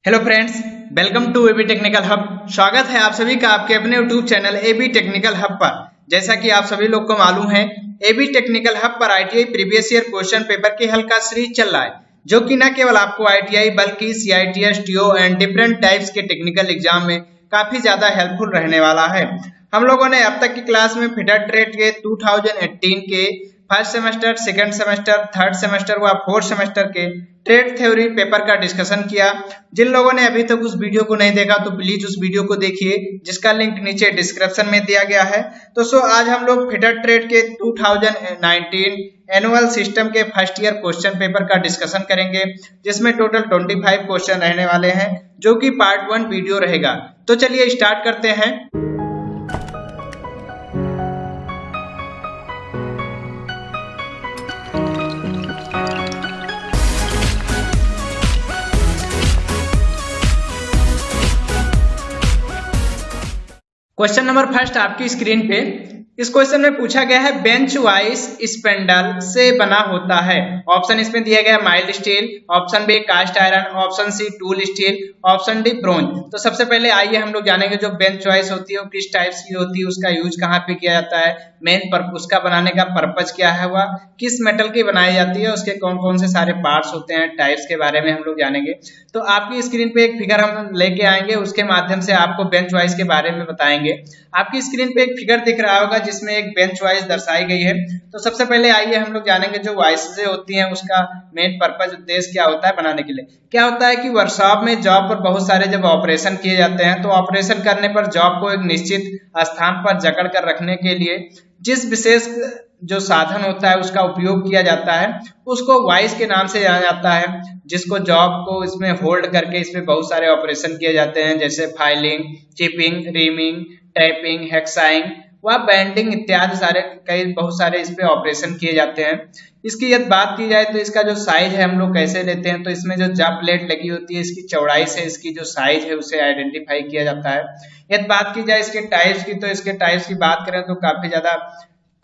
Hello friends, welcome to AB technical hub. स्वागत है आप सभी का आपके अपने YouTube channel AB technical hub पर। जैसा कि आप सभी लोग को मालूम है, एबी टेक्निकल हब पर ITI previous year question paper के हल का सीरीज चल रहा है, जो कि न केवल आपको आईटीआई बल्कि CITS, TO and different types के टेक्निकल एग्जाम में काफी ज्यादा हेल्पफुल रहने वाला है। हम लोगों ने अब तक की क्लास में फिटर ट्रेड के 2018 के first semester, second semester, third semester व फोर्थ सेमेस्टर के ट्रेड थ्योरी पेपर का डिस्कशन किया। जिन लोगों ने अभी तक उस वीडियो को नहीं देखा तो प्लीज उस वीडियो को देखिए, जिसका लिंक नीचे डिस्क्रिप्शन में दिया गया है। तो आज हम लोग फिटर ट्रेड के 2019 एनुअल सिस्टम के फर्स्ट ईयर क्वेश्चन पेपर का डिस्कशन करेंगे, जिसमें टोटल 25 क्वेश्चन रहने वाले हैं, जो कि पार्ट 1 वीडियो रहेगा। तो चलिए स्टार्ट करते हैं। क्वेश्चन नंबर फर्स्ट आपकी स्क्रीन पे। इस क्वेश्चन में पूछा गया है बेंच वाइज स्पेंडल से बना होता है। ऑप्शन इसमें दिया गया mild steel, option B cast iron, option C tool steel, option D bronze. तो सबसे पहले आइए हम लोग जानेंगे जो बेंच वाइज होती है वो किस टाइप्स की होती है, उसका यूज कहाँ पे किया जाता है, मेन उसका बनाने का पर्पज क्या है, वह किस मेटल की बनाई जाती है, उसके कौन कौन से सारे पार्ट्स होते हैं, टाइप्स के बारे में हम लोग जानेंगे। तो आपकी स्क्रीन पे एक फिगर हम लेके आएंगे, उसके माध्यम से आपको बेंच वाइज के बारे में बताएंगे। आपकी स्क्रीन पे एक फिगर दिख रहा होगा जिसमें एक बेंच वाइज दर्शाई गई है। तो सबसे पहले आइए हम लोग जानेंगे जो वाइसेज होती हैं उसका मेन पर्पज, उद्देश्य क्या होता है बनाने के लिए। क्या होता है कि वर्कशॉप में जॉब पर बहुत सारे जब ऑपरेशन किए जाते हैं, तो ऑपरेशन करने पर जॉब को एक निश्चित स्थान पर जकड़ कर रखने के लिए जिस विशेष जो साधन होता है उसका उपयोग किया जाता है, उसको वाइस के नाम से जाना जाता है। जिसको जॉब को इसमें होल्ड करके इसमें बहुत सारे ऑपरेशन किए जाते हैं, जैसे फाइलिंग, चिपिंग, रीमिंग, टैपिंग, हेक्साइंग व बैंडिंग इत्यादि बहुत सारे इस पे ऑपरेशन किए जाते हैं। इसकी यदि बात की जाए तो इसका जो साइज है हम लोग कैसे लेते हैं, तो इसमें जो जॉब प्लेट लगी होती है इसकी चौड़ाई से इसकी जो साइज है उसे आइडेंटिफाई किया जाता है। यदि बात की जाए इसके टाइप्स की, तो इसके टाइप्स की बात करें तो काफी ज्यादा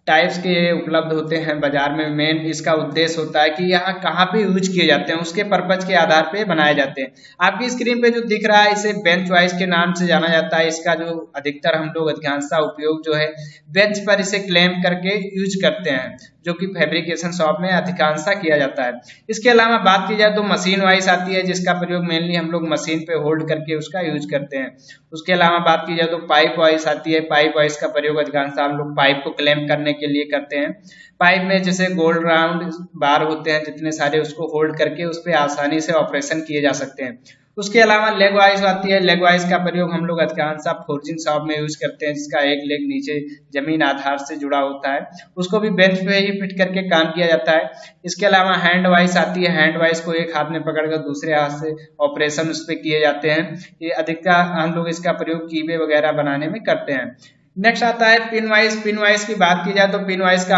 टाइप्स के उपलब्ध होते हैं बाजार में। मेन इसका उद्देश्य होता है कि यहाँ कहाँ पे यूज किए जाते हैं, उसके पर्पज के आधार पे बनाए जाते हैं। आपकी स्क्रीन पे जो दिख रहा है इसे बेंच वाइज के नाम से जाना जाता है। इसका जो अधिकतर हम लोग अधिकांशतः उपयोग जो है बेंच पर इसे क्लैंप करके यूज करते हैं, जो कि फैब्रिकेशन शॉप में अधिकांशतः किया जाता है। इसके अलावा बात की जाए तो मशीन वाइज आती है, जिसका प्रयोग मेनली हम लोग मशीन पे होल्ड करके उसका यूज करते हैं। उसके अलावा बात की जाए तो पाइप वाइज आती है। पाइप वाइज का प्रयोग अधिकांशतः हम लोग पाइप को क्लैंप करने के लिए करते हैं। पाइप में जैसे गोल्ड राउंड बार होते हैं जितने सारे, उसको होल्ड करके उस पर आसानी से ऑपरेशन किए जा सकते हैं। उसके अलावा लेग वाइज आती है। लेग वाइज का प्रयोग हम लोग अधिकांशतः फोर्जिंग शॉप में यूज करते हैं, जिसका एक लेग नीचे जमीन आधार से जुड़ा होता है, उसको भी बेंच पे ही फिट करके काम किया जाता है। इसके अलावा हैंड वाइज आती है। हैंड वाइज को एक हाथ में पकड़कर दूसरे हाथ से ऑपरेशन उस पर किए जाते हैं। ये अधिकतर हम लोग इसका प्रयोग कीबे वगैरह बनाने में करते हैं। नेक्स्ट आता है पिन वाइज। पिन वाइज की बात की जाए तो पिन वाइज का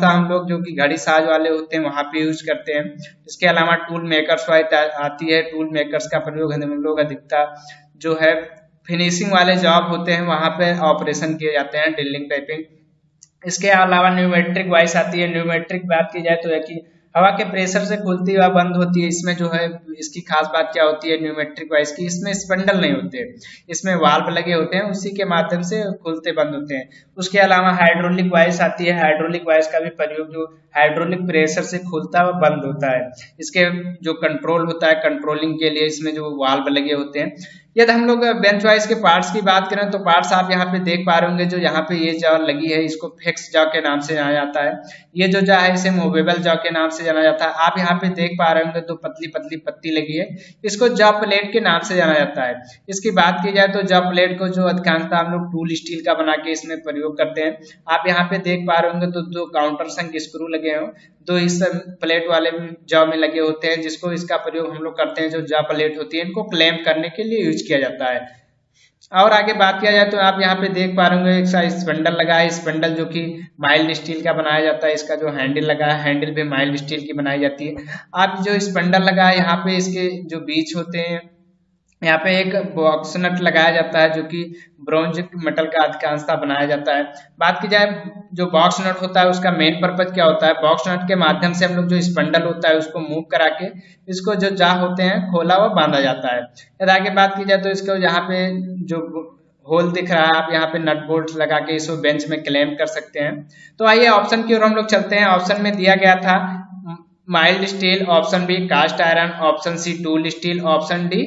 हम लोग जो कि घड़ी साज वाले होते हैं वहां पे यूज करते हैं। इसके अलावा टूल मेकर्स वाइज आती है। टूल मेकर्स का प्रयोग हम लोग अधिकतर जो है फिनिशिंग वाले जॉब होते हैं वहां पे ऑपरेशन किए जाते हैं, ड्रिलिंग, टाइपिंग। इसके अलावा न्यूमेट्रिक वाइज आती है। न्यूमेट्रिक बात की जाए तो है कि हवा के प्रेशर से खुलती व बंद होती है। इसमें जो है इसकी खास बात क्या होती है न्यूमेट्रिक वाइज की, इसमें स्पंडल नहीं होते, इसमें वाल्व लगे होते हैं, उसी के माध्यम से खुलते बंद होते हैं। उसके अलावा हाइड्रोलिक वाइज आती है। हाइड्रोलिक वाइज का भी प्रयोग जो हाइड्रोलिक प्रेशर से खुलता व बंद होता है, इसके जो कंट्रोल होता है, कंट्रोलिंग के लिए इसमें जो वाल्व लगे होते हैं। यदि हम लोग बेंच वाइज के पार्ट्स की बात करें तो पार्ट्स आप यहाँ पे देख पा रहे होंगे, जो यहाँ पे ये जॉ लगी है इसको फिक्स जॉ के नाम से जाना जाता है। ये जो जॉ है इसे मूवेबल जॉ के नाम से जाना जाता है। आप यहाँ पे देख पा रहे होंगे तो पतली पतली पत्ती लगी है, इसको जॉ प्लेट के नाम से जाना जाता है। इसकी बात की जाए तो जॉ प्लेट को जो अधिकांशतः हम लोग टूल स्टील का बना के इसमें प्रयोग करते हैं। आप यहाँ पे देख पा रहे होंगे तो दो काउंटर संग स्क्रू लगे हो, दो इस प्लेट वाले जॉ में लगे होते हैं, जिसको इसका प्रयोग हम लोग करते हैं। जो जॉ प्लेट होती है इनको क्लैंप करने के लिए यूज किया जाता है। और आगे बात किया जाए तो आप यहाँ पे देख पा रहे होंगे एक स्पंडल लगा है। स्पंडल जो कि माइल्ड स्टील का बनाया जाता है। इसका जो हैंडल लगा है, हैंडल भी माइल्ड स्टील की बनाई जाती है। आप जो स्पंडल लगा है यहाँ पे इसके जो बीच होते हैं यहाँ पे एक बॉक्स नट लगाया जाता है जो कि ब्रॉन्ज मेटल का अधिकांशतः बनाया जाता है। बात की जाए जो बॉक्स नट होता है उसका मेन पर्पज क्या होता है, बॉक्स नट के माध्यम से हम लोग जो स्पंडल होता है उसको मूव करा के इसको जो जा होते हैं खोला व बांधा जाता है। यदि आगे बात की जाए तो इसको यहाँ पे जो होल दिख रहा है आप यहाँ पे नट बोल्ट लगा के इसको बेंच में क्लैंप कर सकते हैं। तो आइए ऑप्शन की ओर हम लोग चलते हैं। ऑप्शन में दिया गया था mild steel, option B cast iron, option C tool steel, option D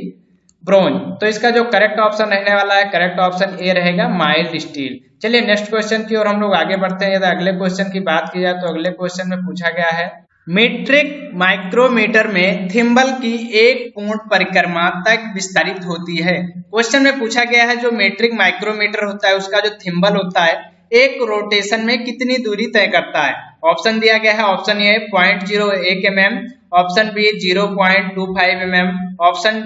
bronze. तो इसका जो करेक्ट ऑप्शन रहने वाला है, करेक्ट ऑप्शन ए रहेगा माइल्ड स्टील। चलिए नेक्स्ट क्वेश्चन की ओर हम लोग आगे बढ़ते हैं। यदि अगले क्वेश्चन की बात की जाए तो अगले क्वेश्चन में पूछा गया है मीट्रिक माइक्रोमीटर में थिम्बल की एक पूर्ण परिक्रमा तक विस्तारित होती है। क्वेश्चन में पूछा गया है जो मीट्रिक माइक्रोमीटर होता है उसका जो थिम्बल होता है एक रोटेशन में कितनी दूरी तय करता है। ऑप्शन दिया गया है, option A 0.01 mm, option B 0.25 mm, option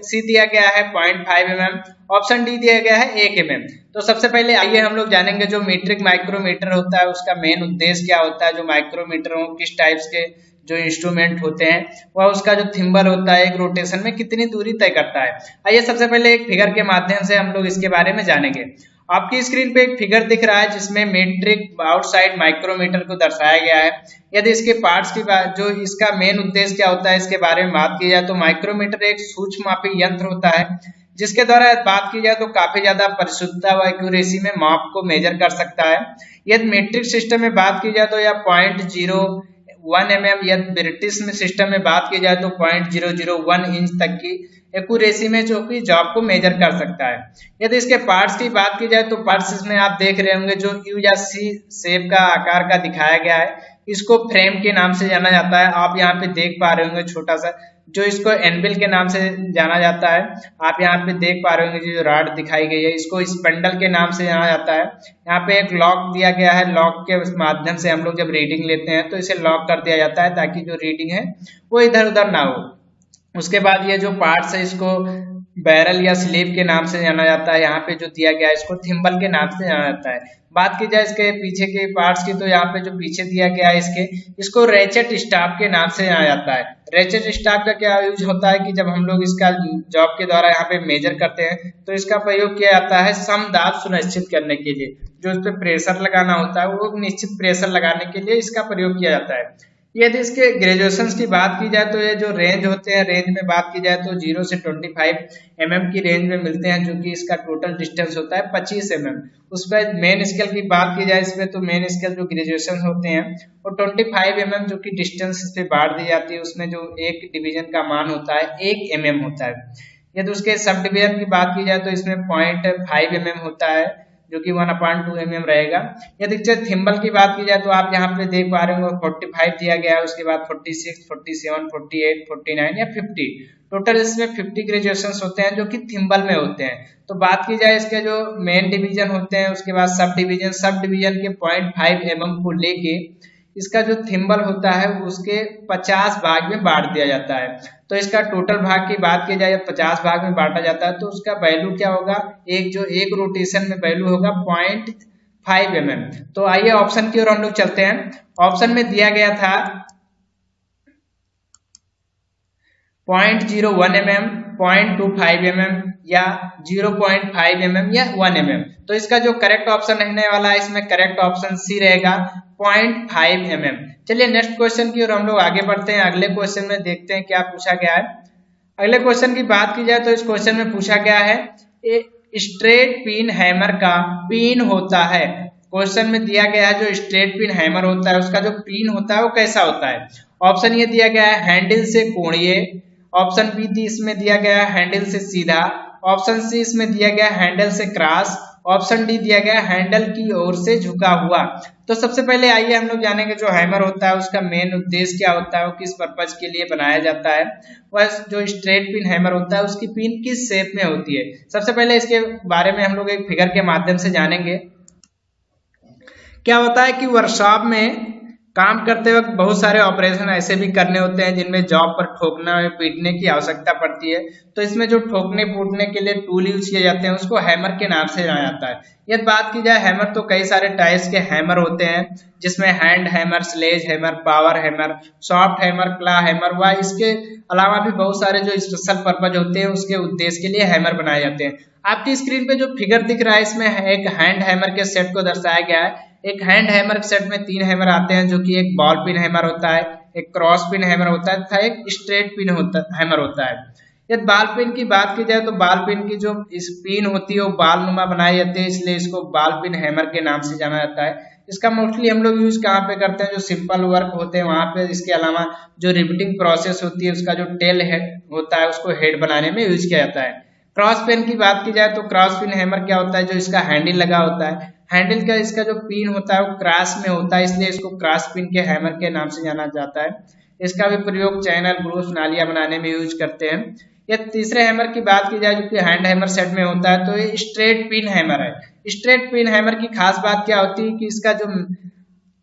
C दिया गया है 0.5 mm, ऑप्शन डी दिया गया है 1 mm। तो सबसे पहले आइए हम लोग जानेंगे जो मीट्रिक माइक्रोमीटर होता है उसका मेन उद्देश्य क्या होता है, जो माइक्रोमीटर किस टाइप्स के जो इंस्ट्रूमेंट होते हैं वह उसका जो थिम्बल होता है एक रोटेशन में कितनी दूरी तय करता है। आइए सबसे पहले एक फिगर के माध्यम से हम लोग इसके बारे में जानेंगे। आपकी स्क्रीन पे एक फिगर दिख रहा है जिसमें मीट्रिक आउटसाइड माइक्रोमीटर को दर्शाया गया है। यदि इसके पार्ट्स की बात, जो इसका मेन उद्देश्य क्या होता है इसके बारे में बात की जाए तो माइक्रोमीटर एक सूक्ष्ममापी यंत्र होता है जिसके द्वारा बात की जाए तो काफी ज्यादा परिशुद्धता व एक्यूरेसी में माप को मेजर कर सकता है। यदि मीट्रिक सिस्टम में बात की जाए तो यह 0.01 mm, यदि ब्रिटिश में सिस्टम में बात की जाए तो 0.001 इंच तक की एक्यूरेसी में जो कि जॉब को मेजर कर सकता है। यदि इसके पार्ट्स की बात की जाए तो पार्ट्स इसमें आप देख रहे होंगे जो यू या सी शेप का आकार का दिखाया गया है, इसको फ्रेम के नाम से जाना जाता है। आप यहाँ पे देख पा रहे होंगे छोटा सा जो इसको एनविल के नाम से जाना जाता है। आप यहाँ पे देख पा रहे होंगे जो रॉड दिखाई गई है इसको स्पंडल के नाम से जाना जाता है। यहाँ पे एक लॉक दिया गया है, लॉक के माध्यम से हम लोग जब रीडिंग लेते हैं तो इसे लॉक कर दिया जाता है ताकि जो रीडिंग है वो इधर उधर ना हो। उसके बाद ये जो पार्ट्स है इसको बैरल या स्लीव के नाम से जाना जाता है। यहाँ पे जो दिया गया है इसको थिम्बल के नाम से जाना जाता है। बात की जाए इसके पीछे के पार्ट्स की तो यहाँ पे जो पीछे दिया गया है इसको रेचेट स्टाफ के नाम से जाना जाता है। रेचेट स्टाफ का क्या यूज होता है कि जब हम लोग इसका जॉब के द्वारा यहाँ पे मेजर करते हैं तो इसका प्रयोग किया जाता है समदाब सुनिश्चित करने के लिए। जो इस पे प्रेशर लगाना होता है वो निश्चित प्रेशर लगाने के लिए इसका प्रयोग किया जाता है। यदि इसके ग्रेजुएशन की बात की जाए तो ये जो रेंज होते हैं, रेंज में बात की जाए तो 0 से 25 mm की रेंज में मिलते हैं जो कि इसका टोटल डिस्टेंस होता है 25 mm। उस पर मेन स्केल की बात की जाए इसमें तो मेन स्केल जो ग्रेजुएशन होते हैं और 25 mm जो कि डिस्टेंस इस पे बांट दी जाती है, उसमें जो एक डिवीजन का मान होता है 1 mm होता है। यदि उसके सब डिवीजन की बात की जाए तो इसमें 0.5 mm होता है जो कि 1/2 mm रहेगा। यदि थिम्बल की बात की जाए तो आप यहाँ पे देख पा रहे होंगे 45 दिया गया है, उसके बाद 46, 47, 48, 49 या 50, टोटल इसमें 50 ग्रेजुएशन होते हैं जो कि थिम्बल में होते हैं। तो बात की जाए इसके जो मेन डिवीजन होते हैं उसके बाद सब डिवीजन के 0.5 mm को लेके इसका जो थिम्बल होता है उसके 50 भाग में बांट दिया जाता है। तो इसका टोटल भाग की बात की जाए 50 भाग में बांटा जाता है तो उसका वैल्यू क्या होगा, एक रोटेशन में वैल्यू होगा 0.5 mm। तो आइए ऑप्शन की ओर हम लोग चलते हैं। ऑप्शन में दिया गया था 0.01 mm, 0.25 mm या 0.5 mm या 1 mm। तो इसका जो करेक्ट ऑप्शन रहने वाला है इसमें करेक्ट ऑप्शन सी रहेगा 0.5 mm। चलिए नेक्स्ट क्वेश्चन की ओर हम लोग आगे बढ़ते हैं। अगले क्वेश्चन में देखते हैं क्या पूछा गया है। अगले क्वेश्चन की बात की जाए तो इस क्वेश्चन में पूछा गया है स्ट्रेट पिन हैमर का पिन होता है। क्वेश्चन में दिया गया है जो स्ट्रेट पिन हैमर होता है उसका जो पिन होता है वो कैसा होता है। ऑप्शन ये दिया गया है हैंडल से कोणीय, ऑप्शन बी इसमें दिया गया है हैंडल से सीधा, ऑप्शन सी इसमें दिया गया हैंडल से क्रॉस, ऑप्शन डी दिया गया हैंडल की ओर से झुका हुआ। तो सबसे पहले आइए हम लोग जानेंगे जो हैमर होता है उसका मेन उद्देश्य क्या होता है, वो किस पर्पज के लिए बनाया जाता है। वह जो स्ट्रेट पिन हैमर होता है उसकी पिन किस शेप में होती है। सबसे पहले इसके बारे में हम लोग एक फिगर के माध्यम से जानेंगे। क्या होता है कि वर्कशॉप में काम करते वक्त बहुत सारे ऑपरेशन ऐसे भी करने होते हैं जिनमें जॉब पर ठोकना या पीटने की आवश्यकता पड़ती है, तो इसमें जो ठोकने फूटने के लिए टूल यूज किए जाते हैं उसको हैमर के नाम से जाना जाता है। यदि बात की जाए हैमर, तो कई सारे टाइप्स के हैमर होते हैं, जिसमें hand hammer, sledge hammer, power hammer, soft hammer, claw hammer व इसके अलावा भी बहुत सारे जो स्पेशल पर्पज होते हैं उसके उद्देश्य के लिए हैमर बनाए जाते हैं। आपकी स्क्रीन पे जो फिगर दिख रहा है इसमें एक हैंड हैमर के सेट को दर्शाया गया है। एक हैंड हैमर सेट में 3 हैमर आते हैं, जो कि एक बॉल पिन हैमर होता है, एक क्रॉस पिन हैमर होता है तथा एक स्ट्रेट पिन हैमर होता है। यदि बाल पिन की बात की जाए तो बाल पिन की जो इस पिन होती है वो बाल नुमा बनाई जाती है, इसलिए इसको बाल पिन हैमर के नाम से जाना जाता है। इसका मोस्टली हम लोग यूज कहाँ पे करते हैं, जो सिंपल वर्क होते हैं वहां पे। इसके अलावा जो रिपीटिंग प्रोसेस होती है उसका जो टेल हेड होता है उसको हेड बनाने में यूज किया जाता है। क्रॉस पिन की बात की जाए तो क्रॉस पिन हैमर क्या होता है, जो इसका हैंडल लगा होता है, हैंडल का इसका जो पिन होता है वो क्रॉस में होता है, इसलिए इसको क्रॉस पिन के हैमर के नाम से जाना जाता है। इसका भी प्रयोग चैनल, ग्रूव्स, नालियां बनाने में यूज करते हैं। या तीसरे हैमर की बात की जाए जो कि हैंड हैमर सेट में होता है, तो ये स्ट्रेट पिन हैमर है। स्ट्रेट पिन हैमर की खास बात क्या होती है कि इसका जो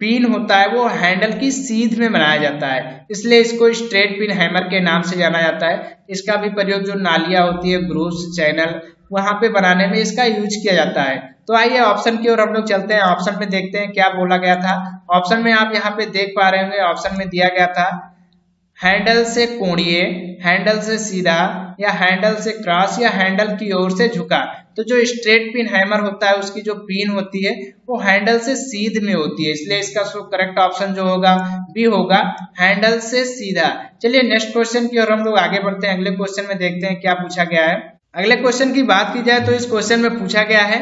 पिन होता है वो हैंडल की सीध में बनाया जाता है, इसलिए इसको स्ट्रेट पिन हैमर के नाम से जाना जाता है। इसका भी प्रयोग जो नालियां होती है, ग्रूव्स, चैनल, वहां पे बनाने में इसका यूज किया जाता है। तो आइए ऑप्शन की ओर हम लोग चलते हैं। ऑप्शन में देखते हैं क्या बोला गया था। ऑप्शन में आप यहाँ पे देख पा रहे होंगे, ऑप्शन में दिया गया था हैंडल से कोणीय, हैंडल से सीधा, या हैंडल से क्रॉस, या हैंडल की ओर से झुका। तो जो स्ट्रेट पिन हैमर होता है उसकी जो पिन होती है वो हैंडल से सीध में होती है, इसलिए इसका करेक्ट ऑप्शन जो होगा बी होगा, हैंडल से सीधा। चलिए नेक्स्ट क्वेश्चन की ओर हम लोग आगे बढ़ते हैं। अगले क्वेश्चन में देखते हैं क्या पूछा गया है। अगले क्वेश्चन की बात की जाए तो इस क्वेश्चन में पूछा गया है,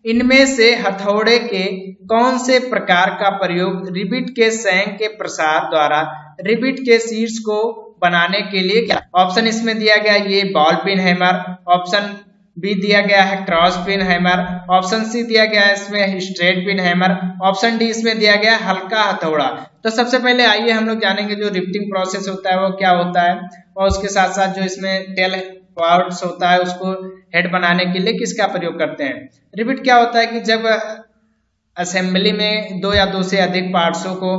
इनमें से हथौड़े के कौन से प्रकार का प्रयोग रिबिट के सैंग के प्रसार द्वारा रिबिट के शीर्ष को बनाने के लिए किया। ऑप्शन इसमें दिया गया ये ball pin hammer, option B दिया गया है cross pin hammer, option C दिया गया है इसमें straight pin hammer, option D इसमें दिया गया हल्का हथौड़ा। तो सबसे पहले आइए हम लोग जानेंगे जो रिबिटिंग प्रोसेस होता है वो क्या होता है, और उसके साथ साथ जो इसमें टेल पार्ट्स होता है उसको हेड बनाने के लिए किसका प्रयोग करते हैं। रिबिट क्या होता है कि जब असेंबली में 2 या 2 से अधिक पार्ट्सों को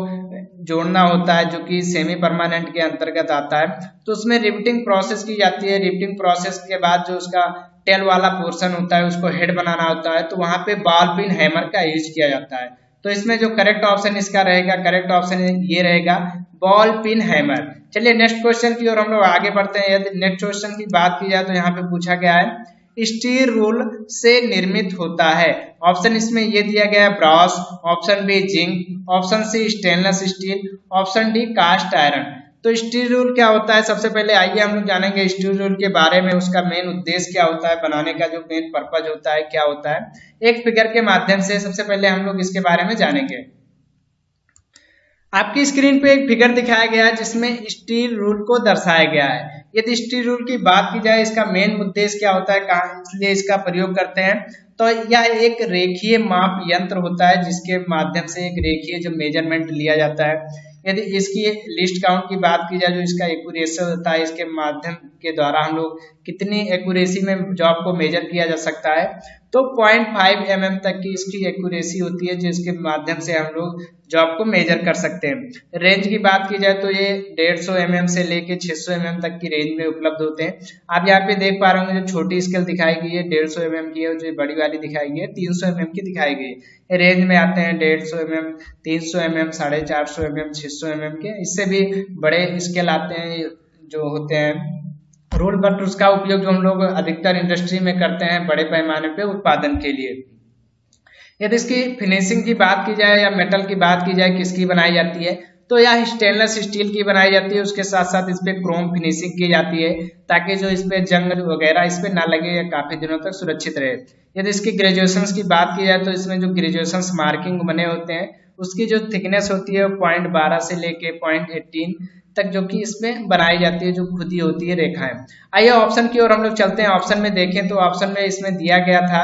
जोड़ना होता है, जो कि सेमी परमानेंट के अंतर्गत आता है, तो उसमें रिबिटिंग प्रोसेस की जाती है। रिबिटिंग प्रोसेस के बाद जो उसका टेल वाला पोर्शन होता है उसको हेड बनाना होता है, तो वहां पे बॉल पिन हैमर का यूज किया जाता है। तो इसमें जो करेक्ट ऑप्शन इसका रहेगा, करेक्ट ऑप्शन ये रहेगा बॉल पिन हैमर। चलिए नेक्स्ट क्वेश्चन की ओर हम लोग आगे बढ़ते हैं। यदि नेक्स्ट क्वेश्चन की बात की जाए तो यहाँ पे पूछा गया है स्टील रूल से निर्मित होता है। ऑप्शन इसमें ये दिया गया है brass, option B zinc, option C stainless steel, option D cast iron. तो स्टील रूल क्या होता है, सबसे पहले आइए हम लोग जानेंगे स्टील रूल के बारे में। उसका मेन उद्देश्य क्या होता है, बनाने का जो मेन पर्पज होता है क्या होता है, एक फिगर के माध्यम से सबसे पहले हम लोग इसके बारे में जानेंगे। आपकी स्क्रीन पे एक फिगर दिखाया गया है जिसमें स्टील रूल को दर्शाया गया है। यदि स्टील रूल की बात की जाए इसका मेन उद्देश्य क्या होता है, कहाँ इसलिए इसका प्रयोग करते हैं, तो यह एक रेखीय माप यंत्र होता है जिसके माध्यम से एक रेखीय जो मेजरमेंट लिया जाता है। यदि इसकी लिस्ट काउंट की बात की जाए, जो इसका एक्यूरेसी होता है, इसके माध्यम के द्वारा हम लोग कितनी एक्यूरेसी में जॉब को मेजर किया जा सकता है, तो 0.5 mm तक की इसकी एक्यूरेसी होती है, जिसके माध्यम से हम लोग जॉब को मेजर कर सकते हैं। रेंज की बात की जाए तो ये 150 mm से लेके 600 mm तक की रेंज में उपलब्ध होते हैं। आप यहाँ पे देख पा रहे होंगे जो छोटी स्केल दिखाई गई है 150 mm की है, जो बड़ी वाली दिखाई गई है 300 mm की दिखाई गई है। रेंज में आते हैं 150 mm, 300 mm, 450 mm, 600 mm के, इससे भी बड़े स्केल आते हैं जो होते हैं रूल, बट उसका उपयोग जो हम लोग अधिकतर इंडस्ट्री में करते हैं बड़े पैमाने पे उत्पादन के लिए। यदि इसकी फिनिशिंग की बात की जाए या मेटल की बात की जाए किसकी बनाई जाती है, तो यह स्टेनलेस स्टील की बनाई जाती है। उसके साथ साथ इस पे क्रोम फिनिशिंग की जाती है ताकि जो इस पे जंग वगैरह इस पे ना लगे या काफी दिनों तक सुरक्षित रहे। यदि इसकी ग्रेजुएशंस की बात की जाए तो इसमें जो ग्रेजुएशंस मार्किंग बने होते हैं उसकी जो थिकनेस होती है 0.12 से लेके 0.18 तक जो कि इसमें बनाई जाती है, जो खुदी होती है रेखाएं। आइए ऑप्शन की ओर हम लोग चलते हैं। ऑप्शन में देखें तो ऑप्शन में इसमें दिया गया था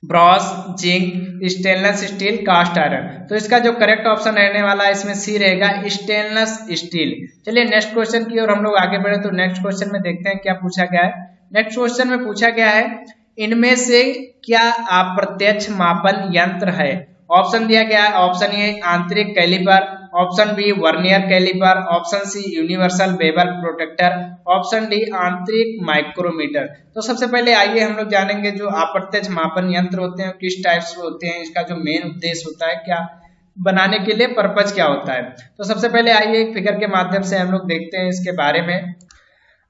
brass, zinc, stainless steel, cast iron. तो इसका जो करेक्ट ऑप्शन रहने वाला है इसमें सी रहेगा स्टेनलेस स्टील। चलिए नेक्स्ट क्वेश्चन की ओर हम लोग आगे बढ़े तो नेक्स्ट क्वेश्चन में देखते हैं क्या पूछा गया है। नेक्स्ट क्वेश्चन में पूछा गया है इनमें से क्या अप्रत्यक्ष मापन यंत्र है। ऑप्शन दिया गया है, ऑप्शन ए आंतरिक caliper, option B vernier caliper, option C universal bevel protractor, option D आंतरिक माइक्रोमीटर। तो सबसे पहले आइए हम लोग जानेंगे जो अप्रत्यक्ष मापन यंत्र होते हैं किस टाइप से होते हैं, इसका जो मेन उद्देश्य होता है, क्या बनाने के लिए पर्पज क्या होता है। तो सबसे पहले आइए एक फिगर के माध्यम से हम लोग देखते हैं इसके बारे में।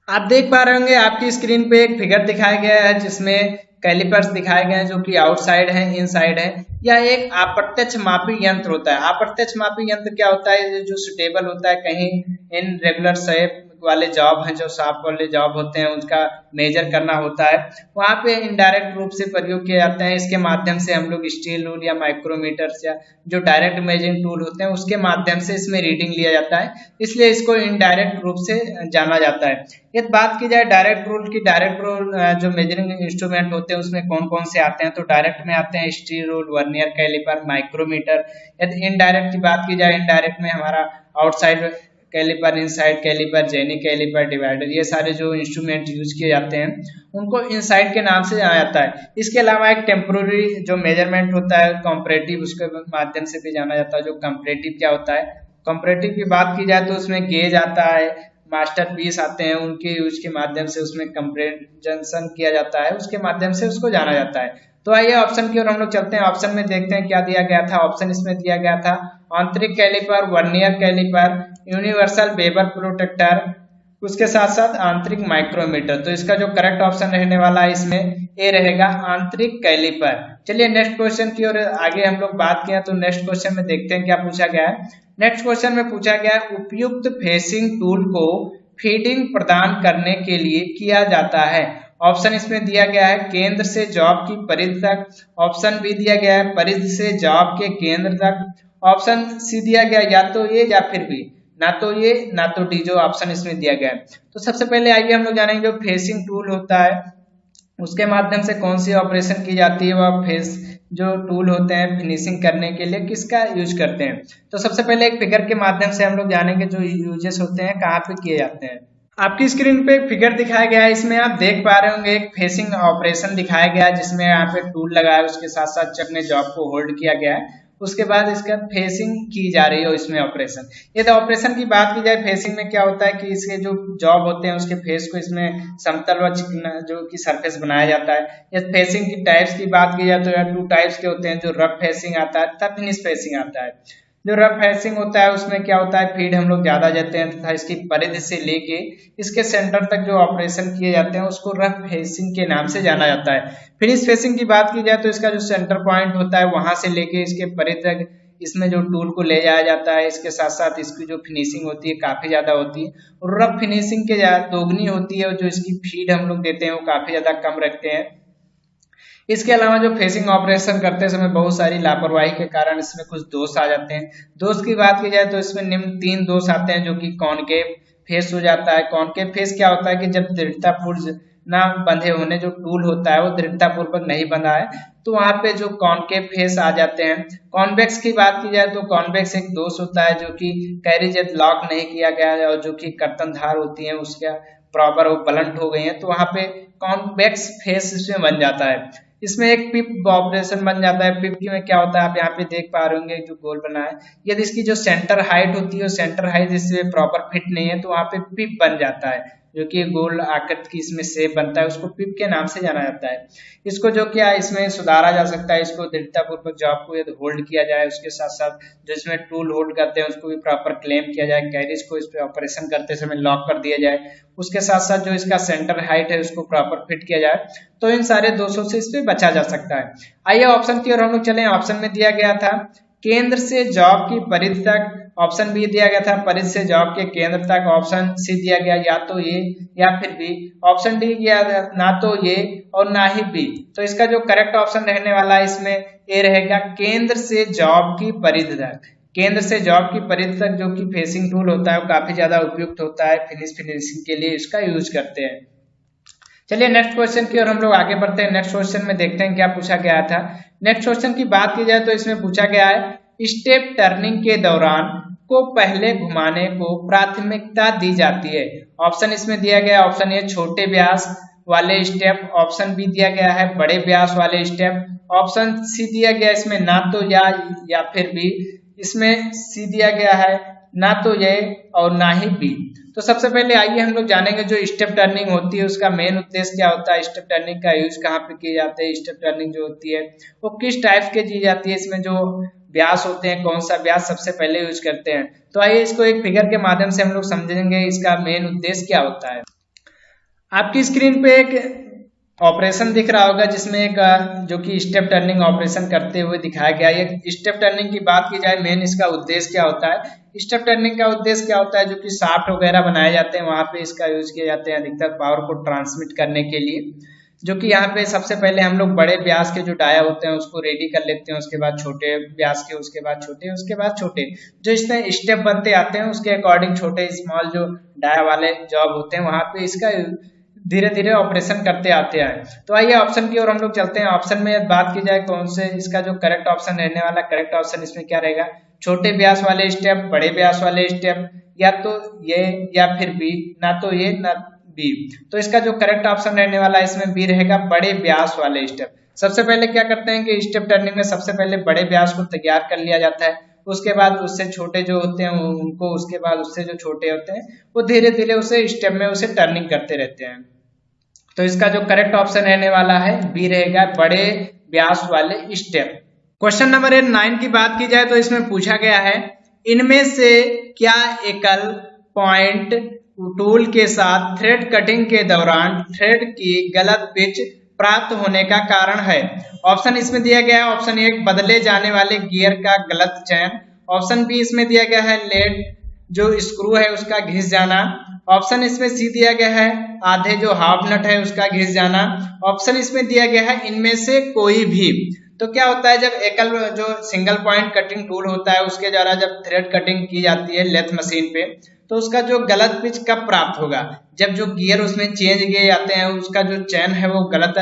आप देख पा रहे होंगे आपकी स्क्रीन पे एक फिगर दिखाया गया है जिसमें कैलिपर्स दिखाए गए हैं जो कि आउटसाइड है, इनसाइड है। यह एक अप्रत्यक्ष मापी यंत्र होता है। अप्रत्यक्ष मापी यंत्र क्या होता है, जो सुटेबल होता है कहीं इन रेगुलर शेप वाले जॉब हैं, जो शार्प वाले जॉब होते हैं उनका मेजर करना होता है, वहां पे इनडायरेक्ट रूप से प्रयोग किए जाते हैं। इसके माध्यम से हम लोग स्टील रूल या माइक्रोमीटर्स या जो डायरेक्ट मेजरिंग टूल होते हैं उसके माध्यम से इसमें रीडिंग लिया जाता है, इसलिए इसको इनडायरेक्ट रूप से जाना जाता है। यदि बात की जाए डायरेक्ट रूल की, डायरेक्ट रूल जो मेजरिंग इंस्ट्रूमेंट होते हैं उसमें कौन कौन से आते हैं, तो डायरेक्ट में आते हैं steel rule, vernier caliper, micrometer. यदि इनडायरेक्ट की बात की जाए, इनडायरेक्ट में हमारा outside caliper, inside caliper, jenny caliper, divider, ये सारे जो इंस्ट्रूमेंट यूज किए जाते हैं उनको इनसाइड के नाम से जाना जाता है। इसके अलावा एक टेम्पोररी जो मेजरमेंट होता है कंपैरेटिव, उसके माध्यम से भी जाना जाता है। जो कंपैरेटिव क्या होता है, कंपैरेटिव की बात की जाए तो उसमें गेज आता है, मास्टर पीस आते हैं, उनके यूज के माध्यम से उसमें कंपैरिजन किया जाता है, उसके माध्यम से उसको जाना जाता है। तो आइए ऑप्शन की ओर हम लोग चलते हैं। ऑप्शन में देखते हैं क्या दिया गया था। ऑप्शन इसमें दिया गया था आंतरिक caliper, vernier caliper, universal bevel protractor, उसके साथ साथ आंतरिक माइक्रोमीटर। तो इसका जो करेक्ट ऑप्शन रहने वाला है इसमें ए रहेगा, आंतरिक कैलिपर। चलिए नेक्स्ट क्वेश्चन की ओर आगे हम लोग बात किया, तो नेक्स्ट क्वेश्चन में देखते हैं क्या पूछा गया है। नेक्स्ट क्वेश्चन में पूछा गया है उपयुक्त फेसिंग टूल को फीडिंग प्रदान करने के लिए किया जाता है। ऑप्शन इसमें दिया गया है केंद्र से जॉब की परिधि तक, ऑप्शन बी दिया गया है परिधि से जॉब के केंद्र तक, ऑप्शन सी दिया गया या तो ये या फिर बी, ना तो ये ना तो डी, जो ऑप्शन इसमें दिया गया है। तो सबसे पहले आइए हम लोग जानेंगे जो फेसिंग टूल होता है उसके माध्यम से कौन सी ऑपरेशन की जाती है, वह फेस जो टूल होते हैं फिनिशिंग करने के लिए किसका यूज करते हैं। तो सबसे पहले एक फिगर के माध्यम से हम लोग जानेंगे जो यूजेस होते हैं कहाँ पे किए जाते हैं। आपकी स्क्रीन पे एक फिगर दिखाया गया है, इसमें आप देख पा रहे होंगे एक फेसिंग ऑपरेशन दिखाया गया है जिसमें यहाँ पे टूल लगा है, उसके साथ साथ अपने जॉब को होल्ड किया गया है, उसके बाद इसका फेसिंग की जा रही है इसमें ऑपरेशन। यदि ऑपरेशन की बात की जाए फेसिंग में क्या होता है कि इसके जो जॉब होते हैं उसके फेस को इसमें समतल व चिकना जो कि सरफेस बनाया जाता है। यदि फेसिंग की टाइप्स की बात की जाए तो यह 2 टाइप्स के होते हैं, जो रफ फेसिंग आता है तथा फिनिश फेसिंग आता है। जो रफ फेसिंग होता है उसमें क्या होता है फीड हम लोग ज्यादा देते हैं तथा इसकी परिधि से लेके इसके सेंटर तक जो ऑपरेशन किए जाते हैं उसको रफ फेसिंग के नाम से जाना जाता है। फिनिश फेसिंग की बात की जाए तो इसका जो सेंटर पॉइंट होता है वहां से लेके इसके परिधि तक इसमें जो टूल को ले जाया जाता है, इसके साथ साथ इसकी जो फिनिशिंग होती है काफी ज्यादा होती है और रफ फिनिशिंग के दोगुनी होती है, जो इसकी फीड हम लोग देते हैं वो काफी ज्यादा कम रखते हैं। इसके अलावा जो फेसिंग ऑपरेशन करते समय बहुत सारी लापरवाही के कारण इसमें कुछ दोष आ जाते हैं। दोष की बात की जाए तो इसमें निम्न 3 दोष आते हैं, जो कि कॉनकेव फेस हो जाता है। कॉनकेव फेस क्या होता है कि जब दृढ़तापूर्वक ना बंधे होने जो टूल होता है वो दृढ़तापूर्वक नहीं बंधा है तो वहां पे जो कॉनकेव फेस आ जाते हैं। कॉन्वेक्स की बात की जाए तो कॉन्वेक्स एक दोष होता है जो कि कैरिज लॉक नहीं किया गया है और जो कि कर्तन धार होती है उसका प्रॉपर वो ब्लंट हो गई है, तो वहां पे कॉन्वेक्स फेस इसमें बन जाता है। इसमें एक पिप ऑपरेशन बन जाता है। पिप की में क्या होता है आप यहाँ पे देख पा रहे होंगे जो गोल बना है, यदि इसकी जो सेंटर हाइट होती है सेंटर हाइट इससे प्रॉपर फिट नहीं है तो वहाँ पे पिप बन जाता है, जो कि गोल आकृति की इसमें शेप बनता है, उसको पिप के नाम से जाना जाता है। इसको जो क्या इसमें सुधारा जा सकता है, इसको दृढ़तापूर्वक जॉब को यदि होल्ड किया जाए, उसके साथ साथ जो इसमें टूल होल्ड करते हैं उसको भी प्रॉपर क्लेम किया जाए, कैरिज को इस पे ऑपरेशन करते समय लॉक कर दिया जाए, उसके साथ साथ जो इसका सेंटर हाइट है उसको प्रॉपर फिट किया जाए, तो इन सारे दोषों से इस पे बचा जा सकता है। आइए ऑप्शन की ओर हम लोग चले। ऑप्शन में दिया गया था केंद्र से जॉब की परिधि तक, ऑप्शन बी दिया गया था परिधि से जॉब के केंद्र तक, ऑप्शन सी दिया गया या तो ये या फिर बी, ऑप्शन डी दिया ना तो ये और ना ही बी। तो इसका जो करेक्ट ऑप्शन रहने वाला है इसमें ए रहेगा, केंद्र से जॉब की परिधि तक। केंद्र से जॉब की परिधि तक जो कि फेसिंग टूल होता है वो काफी ज्यादा उपयुक्त होता है, फिनिशिंग के लिए इसका यूज करते हैं। चलिए नेक्स्ट क्वेश्चन की ओर हम लोग आगे बढ़ते हैं। नेक्स्ट क्वेश्चन में देखते हैं क्या पूछा गया था। नेक्स्ट क्वेश्चन की बात की जाए तो इसमें पूछा गया है स्टेप टर्निंग के दौरान को पहले घुमाने को प्राथमिकता दी जाती है। ऑप्शन इसमें दिया गया, ऑप्शन ए छोटे व्यास वाले स्टेप, ऑप्शन बी दिया गया है बड़े व्यास वाले स्टेप, ऑप्शन सी दिया गया इसमें ना तो या फिर बी। इसमें सी दिया गया है ना तो ये और ना ही बी। तो सबसे पहले आइए हम लोग जानेंगे जो स्टेप टर्निंग होती है उसका मेन उद्देश्य क्या होता है, स्टेप टर्निंग का यूज कहाँ पे किए जाते हैं, स्टेप टर्निंग जो होती है वो किस टाइप के की जाती है, इसमें जो ब्यास होते हैं कौन सा ब्यास सबसे पहले यूज करते हैं। तो आइए इसको एक फिगर के माध्यम से हम लोग समझेंगे इसका मेन उद्देश्य क्या होता है। आपकी स्क्रीन पे एक ऑपरेशन दिख रहा होगा जिसमें एक जो कि स्टेप टर्निंग ऑपरेशन करते हुए दिखाया गया है। ये स्टेप टर्निंग की बात की जाए मेन इसका उद्देश्य क्या होता है, स्टेप टर्निंग का उद्देश्य क्या होता है, जो कि शाफ्ट वगैरह बनाए जाते हैं वहां पे इसका यूज किए जाते हैं अधिकतर पावर को ट्रांसमिट करने के लिए। जो कि यहाँ पे सबसे पहले हम लोग बड़े व्यास के जो डाया होते हैं उसको रेडी कर लेते हैं, उसके बाद छोटे व्यास के, उसके बाद छोटे, उसके बाद छोटे, जो इसमें स्टेप बनते आते हैं उसके अकॉर्डिंग छोटे स्मॉल जो डाया वाले जॉब होते हैं वहां पे इसका धीरे धीरे ऑपरेशन करते आते हैं। तो आइए ऑप्शन की ओर हम लोग चलते हैं। ऑप्शन में बात की जाए कौन से इसका जो करेक्ट ऑप्शन रहने वाला, करेक्ट ऑप्शन इसमें क्या रहेगा, छोटे व्यास वाले स्टेप, बड़े व्यास वाले स्टेप, या तो ये या फिर बी, ना तो ये ना बी। तो इसका जो करेक्ट ऑप्शन रहने वाला है इसमें बी रहेगा, बड़े व्यास वाले स्टेप। सबसे पहले क्या करते हैं कि स्टेप टर्निंग में सबसे पहले बड़े व्यास को तैयार कर लिया जाता है, उसके बाद उससे छोटे जो होते हैं उनको, उसके बाद उससे जो छोटे होते हैं वो धीरे धीरे उसे स्टेप में उसे टर्निंग करते रहते हैं। तो इसका जो करेक्ट ऑप्शन रहने वाला है बी रहेगा, बड़े व्यास वाले स्टेप। क्वेश्चन नंबर 9 की बात की जाए तो इसमें पूछा गया है इनमें से क्या एकल पॉइंट टूल के साथ थ्रेड कटिंग के दौरान थ्रेड की गलत पिच प्राप्त होने का कारण है। ऑप्शन इसमें दिया गया है, ऑप्शन ए बदले जाने वाले गियर का गलत चयन, ऑप्शन बी इसमें दिया गया है लेड जो स्क्रू है उसका घिस जाना, ऑप्शन इसमें सी दिया गया है आधे जो हाफ नट है उसका घिस जाना, ऑप्शन इसमें दिया गया है इनमें से कोई भी। तो क्या होता है जब एकल जो सिंगल पॉइंट कटिंग टूल होता है उसके द्वारा जब थ्रेड कटिंग की जाती है लेथ मशीन पे तो उसका जो गलत पिच कब प्राप्त होगा, जब जो गियर उसमें चेंज किए जाते हैं उसका जो चैन है वो गलत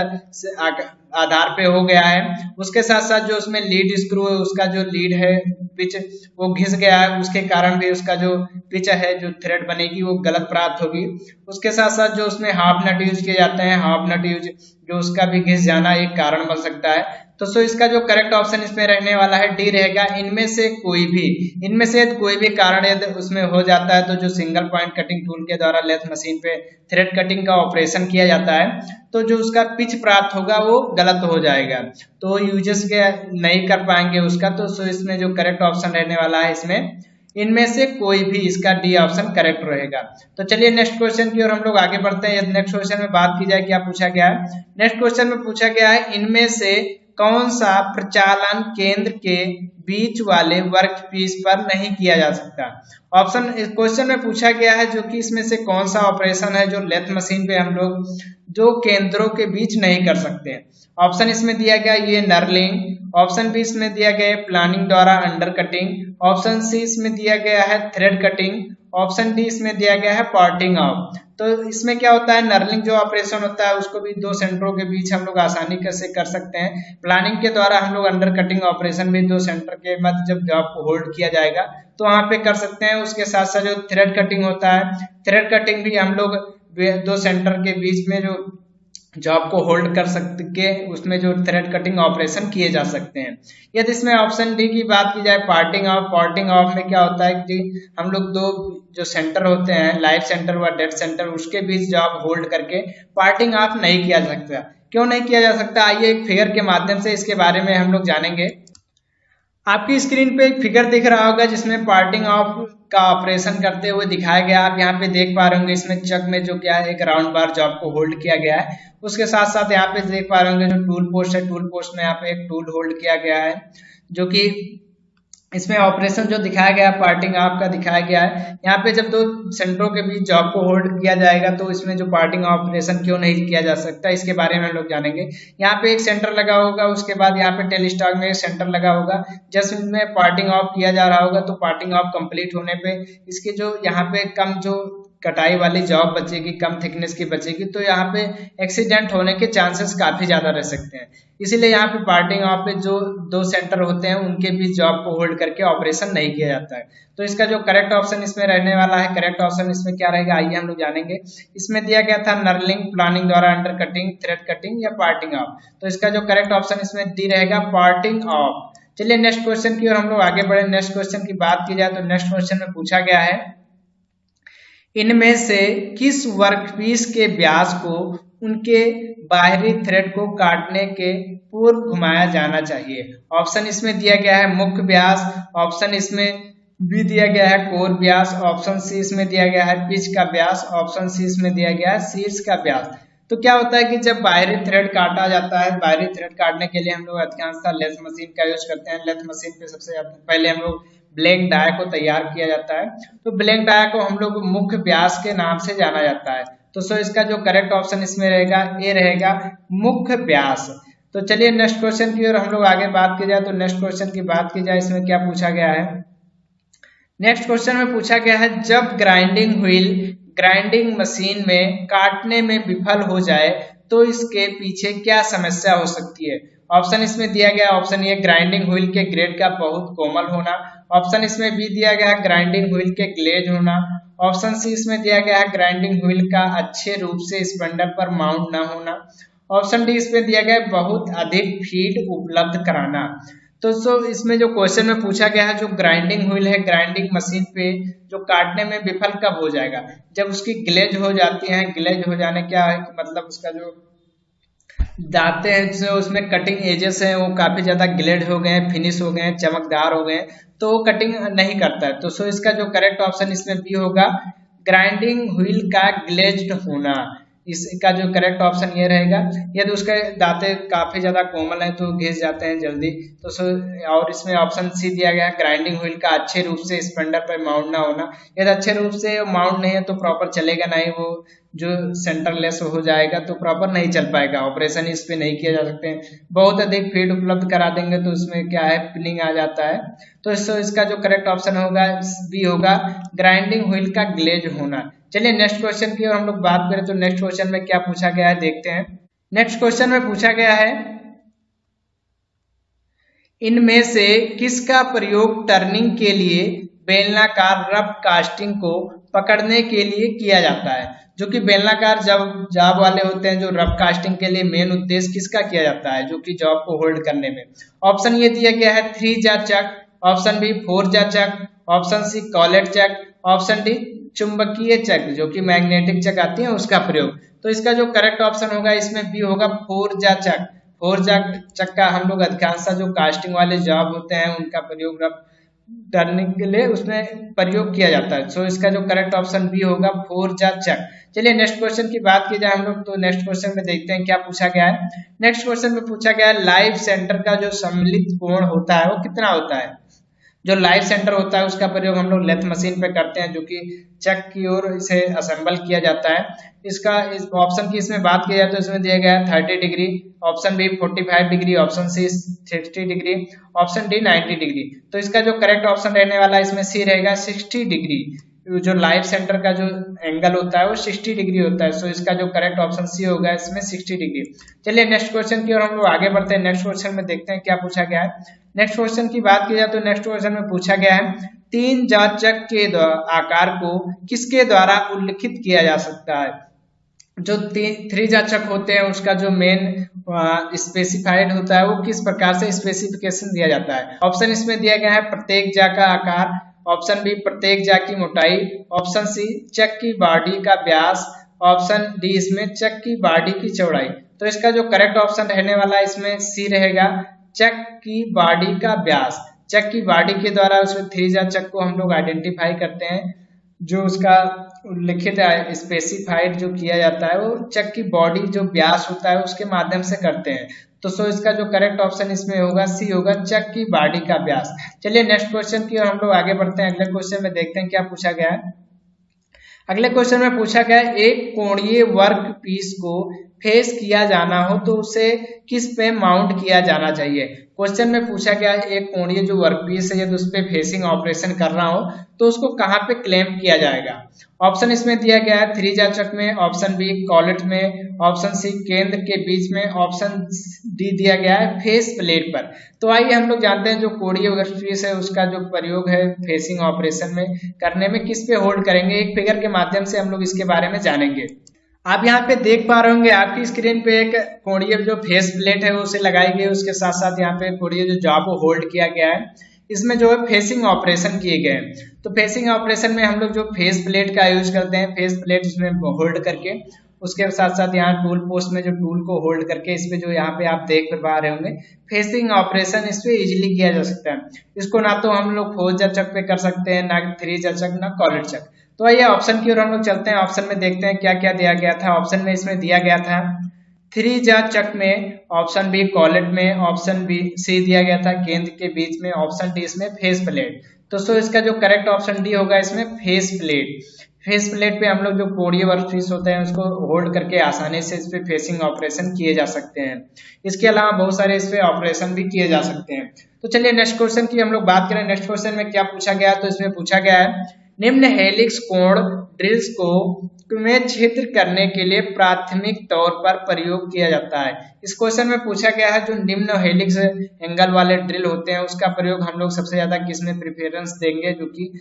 आधार पे हो गया है, उसके साथ साथ जो उसमें लीड स्क्रू है उसका जो लीड है पिच वो घिस गया है, उसके कारण भी उसका जो पिच है जो थ्रेड बनेगी वो गलत प्राप्त होगी। उसके साथ साथ जो उसमें हाफ नट यूज किए जाते हैं, हाफ नट यूज जो उसका भी घिस जाना एक कारण बन सकता है। तो सो इसका जो करेक्ट ऑप्शन इसमें रहने वाला है डी रहेगा, इनमें से कोई भी। इनमें से कोई भी कारण यदि उसमें हो जाता है तो जो सिंगल पॉइंट कटिंग टूल के द्वारा लेथ मशीन पे थ्रेड कटिंग का ऑपरेशन किया जाता है तो जो उसका पिच प्राप्त होगा वो गलत हो जाएगा, तो यूजर्स के नहीं कर पाएंगे उसका। तो सो इसमें जो करेक्ट ऑप्शन रहने वाला है इसमें इनमें से कोई भी, इसका डी ऑप्शन करेक्ट रहेगा। तो चलिए नेक्स्ट क्वेश्चन की ओर हम लोग आगे बढ़ते हैं। नेक्स्ट क्वेश्चन में बात की जाए क्या पूछा गया है, नेक्स्ट क्वेश्चन में पूछा गया है इनमें से कौन सा प्रचालन केंद्र के बीच वाले वर्कपीस पर नहीं किया जा सकता। ऑप्शन क्वेश्चन में पूछा गया है जो कि इसमें से कौन सा ऑपरेशन है जो लेथ मशीन पे हम लोग जो केंद्रों के बीच नहीं कर सकते हैं। ऑप्शन इसमें दिया गया ये नर्लिंग, ऑप्शन बी इसमें दिया गया है प्लानिंग द्वारा अंडर कटिंग, ऑप्शन सी इसमें दिया गया है थ्रेड कटिंग, ऑप्शन डी इसमें दिया गया है पार्टिंग ऑफ। तो इसमें क्या होता है नर्लिंग जो ऑपरेशन होता है उसको भी दो सेंटरों के बीच हम लोग आसानी से कर सकते हैं। प्लानिंग के द्वारा हम लोग अंडर कटिंग ऑपरेशन भी दो सेंटर के मध्य जब जॉब को होल्ड किया जाएगा तो वहां पे कर सकते हैं। उसके साथ साथ जो थ्रेड कटिंग होता है, थ्रेड कटिंग भी हम लोग दो सेंटर के बीच में जो जॉब को होल्ड कर सकते के उसमें जो थ्रेड कटिंग ऑपरेशन किए जा सकते हैं। यदि इसमें ऑप्शन डी की बात की जाए पार्टिंग ऑफ, पार्टिंग ऑफ में क्या होता है कि हम लोग दो जो सेंटर होते हैं लाइव सेंटर व डेड सेंटर उसके बीच जॉब होल्ड करके पार्टिंग ऑफ नहीं किया जा सकता। क्यों नहीं किया जा सकता, आइए एक फिगर के माध्यम से इसके बारे में हम लोग जानेंगे। आपकी स्क्रीन पे एक फिगर दिख रहा होगा जिसमें पार्टिंग ऑफ का ऑपरेशन करते हुए दिखाया गया। आप यहाँ पे देख पा रहे होंगे इसमें चक में जो क्या है एक राउंड बार जॉब को होल्ड किया गया है। उसके साथ साथ यहाँ पे देख पा रहे होंगे जो टूल पोस्ट है, टूल पोस्ट में यहाँ पे एक टूल होल्ड किया गया है जो कि इसमें ऑपरेशन जो दिखाया गया पार्टिंग ऑफ का दिखाया गया है। यहाँ पे जब दो सेंटरों के बीच जॉब को होल्ड किया जाएगा तो इसमें जो पार्टिंग ऑपरेशन क्यों नहीं किया जा सकता इसके बारे में हम लोग जानेंगे। यहाँ पे एक सेंटर लगा होगा, उसके बाद यहाँ पे टेल स्टॉक में एक सेंटर लगा होगा। जिसमें पार्टिंग ऑफ किया जा रहा होगा तो पार्टिंग ऑफ कंप्लीट होने पे इसके जो यहाँ पे कम जो कटाई वाली जॉब बचेगी, कम थिकनेस की बचेगी, तो यहाँ पे एक्सीडेंट होने के चांसेस काफी ज्यादा रह सकते हैं। इसीलिए यहाँ पे पार्टिंग ऑफ पे जो 2 सेंटर होते हैं उनके बीच जॉब को होल्ड करके ऑपरेशन नहीं किया जाता है। तो इसका जो करेक्ट ऑप्शन इसमें रहने वाला है, करेक्ट ऑप्शन इसमें क्या रहेगा आइए हम लोग जानेंगे। इसमें दिया गया था नर्लिंग, प्लानिंग द्वारा अंडर कटिंग, थ्रेड कटिंग या पार्टिंग ऑफ। तो इसका जो करेक्ट ऑप्शन इसमें डी रहेगा पार्टिंग ऑफ। चलिए नेक्स्ट क्वेश्चन की ओर हम लोग आगे बढ़े। नेक्स्ट क्वेश्चन की बात की जाए तो नेक्स्ट क्वेश्चन में पूछा गया है इनमें से किस वर्कपीस के व्यास को उनके बाहरी थ्रेड को काटने के पूर्व घुमाया जाना चाहिए। ऑप्शन इसमें दिया गया है मुख्य व्यास, ऑप्शन इसमें बी दिया गया है कोर व्यास, ऑप्शन सी इसमें दिया गया है पिच का व्यास, ऑप्शन सी इसमें दिया गया है शीर्ष का व्यास। तो क्या होता है कि जब बाहरी थ्रेड काटा जाता है, बाहरी थ्रेड काटने के लिए हम लोग अधिकांशतः लेथ मशीन का यूज करते हैं। लेथ मशीन पे सबसे पहले हम लोग ब्लैंक डाया को तैयार किया जाता है। तो ब्लैंक डाया को हम लोग मुख्य व्यास के नाम से जाना जाता है। तो सो इसका जो करेक्ट ऑप्शन इसमें रहेगा ए रहेगा मुख्य व्यास। तो चलिए नेक्स्ट क्वेश्चन की ओर हम लोग आगे बात की जाए तो नेक्स्ट क्वेश्चन की बात की जाए इसमें क्या पूछा गया है। नेक्स्ट क्वेश्चन में पूछा गया है जब ग्राइंडिंग व्हील ग्राइंडिंग मशीन में काटने में विफल हो जाए तो इसके पीछे क्या समस्या हो सकती है। ऑप्शन इसमें दिया गया ऑप्शन ए ग्राइंडिंग व्हील के ग्रेड का बहुत कोमल होना, ऑप्शन इसमें बी दिया गया है ग्राइंडिंग व्हील के ग्लेज होना, ऑप्शन सी इसमें दिया गया है ग्राइंडिंग व्हील का अच्छे रूप से स्पंडल पर माउंट न होना, ऑप्शन डी इसमें दिया गया है बहुत अधिक फीड उपलब्ध कराना। तो इसमें जो क्वेश्चन में पूछा गया है जो ग्राइंडिंग व्हील है ग्राइंडिंग मशीन पे जो काटने में विफल कब हो जाएगा, जब उसकी ग्लेज हो जाती है। ग्लेज हो जाने क्या है मतलब उसका जो दांते हैं जो उसमें कटिंग एजेस हैं वो काफी ज्यादा ग्लेड हो गए हैं, फिनिश हो गए हैं, चमकदार हो गए हैं, तो वो कटिंग नहीं करता है। तो इसका जो करेक्ट ऑप्शन इसमें बी होगा ग्राइंडिंग व्हील का ग्लेज्ड होना। इसका जो करेक्ट ऑप्शन ये रहेगा। यदि उसके दांते काफी ज्यादा कोमल हैं तो घिस जाते हैं जल्दी। तो और इसमें ऑप्शन सी दिया गया है ग्राइंडिंग व्हील का अच्छे रूप से स्पंडल पर माउंट ना होना। यदि अच्छे रूप से माउंट नहीं है तो प्रॉपर चलेगा नहीं, वो जो सेंटरलेस हो जाएगा तो प्रॉपर नहीं चल पाएगा, ऑपरेशन इस पे नहीं किया जा सकते हैं। बहुत अधिक फीड उपलब्ध करा देंगे तो उसमें क्या है पिनिंग आ जाता है। तो इसका जो करेक्ट ऑप्शन होगा बी होगा ग्राइंडिंग व्हील का ग्लेज होना। चलिए नेक्स्ट क्वेश्चन की ओर हम लोग बात करें तो नेक्स्ट क्वेश्चन में क्या पूछा गया है देखते हैं। नेक्स्ट क्वेश्चन में पूछा गया है इनमें से किसका प्रयोग टर्निंग के लिए बेलनाकार रफ कास्टिंग को पकड़ने के लिए किया जाता है। जो कि बेलनाकार जॉब वाले होते हैं जो रफ कास्टिंग के लिए मेन उद्देश्य किसका किया जाता है जो कि जॉब को होल्ड करने में। ऑप्शन ये दिया गया है 3 जा चक, ऑप्शन बी 4 जा चक, ऑप्शन सी कॉलेट चक, ऑप्शन डी चुंबकीय चक जो कि मैग्नेटिक चक आती है उसका प्रयोग। तो इसका जो करेक्ट ऑप्शन होगा इसमें बी होगा 4 जा चक। 4 जा चक का हम लोग अधिकांशतः जो कास्टिंग वाले जॉब होते हैं उनका प्रयोग रफ टर्निंग के लिए उसमें प्रयोग किया जाता है। सो इसका जो करेक्ट ऑप्शन बी होगा 4 जा चक। चलिए नेक्स्ट क्वेश्चन की बात की जाए हम लोग तो नेक्स्ट क्वेश्चन में देखते हैं क्या पूछा गया है। नेक्स्ट क्वेश्चन में पूछा गया है लाइव सेंटर का जो सम्मिलित कोण होता है वो कितना होता है। जो लाइव सेंटर होता है उसका प्रयोग हम लोग लेथ मशीन पे करते हैं जो कि चक की ओर इसे असेंबल किया जाता है। इसका इस ऑप्शन की इसमें बात की जाए तो इसमें दिया गया है 30 degree, option B 45 degree, option C 60 degree, option D 90 degree. तो इसका जो करेक्ट ऑप्शन रहने वाला है इसमें सी रहेगा 60 डिग्री। जो लाइव सेंटर का जो एंगल होता है वो 60 डिग्री होता है। सो इसका जो करेक्ट ऑप्शन सी होगा इसमें 60 डिग्री। चलिए नेक्स्ट क्वेश्चन की ओर हम लोग आगे बढ़ते हैं। नेक्स्ट क्वेश्चन में देखते हैं क्या पूछा गया है। नेक्स्ट क्वेश्चन की बात की जाए तो नेक्स्ट क्वेश्चन में पूछा गया है 3 जाचक के आकार को किसके द्वारा उल्लिखित किया जा सकता है। जो 3 जाचक होते हैं उसका जो मेन स्पेसिफाइड होता है वो किस प्रकार से स्पेसिफिकेशन दिया जाता है। ऑप्शन इसमें दिया गया है प्रत्येक जा का आकार, ऑप्शन बी प्रत्येक जा की मोटाई, ऑप्शन सी चक की बॉडी का व्यास, ऑप्शन डी इसमें चक की बॉडी की चौड़ाई। तो इसका जो करेक्ट ऑप्शन रहने वाला है इसमें सी रहेगा चक की बॉडी का व्यास। चक की बॉडी के द्वारा उसमें 3 जा चक को हम लोग आइडेंटिफाई करते हैं। जो उसका उल्लिखित स्पेसिफाइड जो किया जाता है वो चक की बॉडी जो व्यास होता है उसके माध्यम से करते हैं। तो इसका जो करेक्ट ऑप्शन इसमें होगा सी होगा चक की बॉडी का व्यास। चलिए नेक्स्ट क्वेश्चन की ओर हम लोग आगे बढ़ते हैं। अगले क्वेश्चन में देखते हैं क्या पूछा गया है। अगले क्वेश्चन में पूछा गया है एक कोणीय वर्क पीस को फेस किया जाना हो तो उसे किस पे माउंट किया जाना चाहिए। क्वेश्चन में पूछा गया एक कोणीय जो वर्कपीस है यदि उस पे फेसिंग ऑपरेशन कर रहा हो तो उसको कहाँ पे क्लैंप किया जाएगा। ऑप्शन इसमें दिया गया है थ्री जाचक में, ऑप्शन बी कॉलेट में, ऑप्शन सी केंद्र के बीच में, ऑप्शन डी दिया गया है फेस प्लेट पर। तो आइए हम लोग जानते हैं जो कोणीय वर्कपीस है उसका जो प्रयोग है फेसिंग ऑपरेशन में करने में किस पे होल्ड करेंगे, एक फिगर के माध्यम से हम लोग इसके बारे में जानेंगे। आप यहाँ पे देख पा रहे होंगे आपकी स्क्रीन पे एक कोणीय जो फेस प्लेट है उसे लगाई गई, उसके साथ साथ यहाँ पे कोणीय जो जॉ को होल्ड किया गया है, इसमें जो है फेसिंग ऑपरेशन किए गए हैं। तो फेसिंग ऑपरेशन में हम लोग जो फेस प्लेट का यूज करते हैं, फेस प्लेट इसमें होल्ड करके, उसके साथ साथ यहाँ टूल पोस्ट में जो टूल को होल्ड करके इस पे जो यहाँ पे आप देख पा रहे होंगे फेसिंग ऑपरेशन इस पे इजिली किया जा सकता है। इसको ना तो हम लोग फोर जाचक पे कर सकते हैं, ना थ्री जाचक, ना कॉलेट चक। तो आइए ऑप्शन की ओर हम लोग चलते हैं, ऑप्शन में देखते हैं क्या क्या दिया गया था। ऑप्शन में इसमें दिया गया था थ्री जाचक में, ऑप्शन बी कॉलेट में, ऑप्शन बी सी दिया गया था केंद्र के बीच में, ऑप्शन डी इसमें फेस प्लेट। तो सो इसका जो करेक्ट ऑप्शन डी होगा इसमें फेस प्लेट। फेस प्लेट पे हम लोग जो कोणीय वर्कपीस होते हैं उसको होल्ड करके आसानी से इस पे फेसिंग ऑपरेशन किए जा सकते हैं। इसके अलावा बहुत सारे इस पे ऑपरेशन भी किए जा सकते हैं। तो चलिए नेक्स्ट क्वेश्चन की हम लोग बात करें। नेक्स्ट क्वेश्चन में क्या पूछा गया है, तो इसमें पूछा गया है निम्न हेलिक्स कोण ड्रिल्स को में छिद्र करने के लिए प्राथमिक तौर पर प्रयोग किया जाता है। इस क्वेश्चन में पूछा गया है जो निम्न हेलिक्स एंगल वाले ड्रिल होते हैं उसका प्रयोग हम लोग सबसे ज्यादा किस में प्रेफरेंस देंगे, जो कि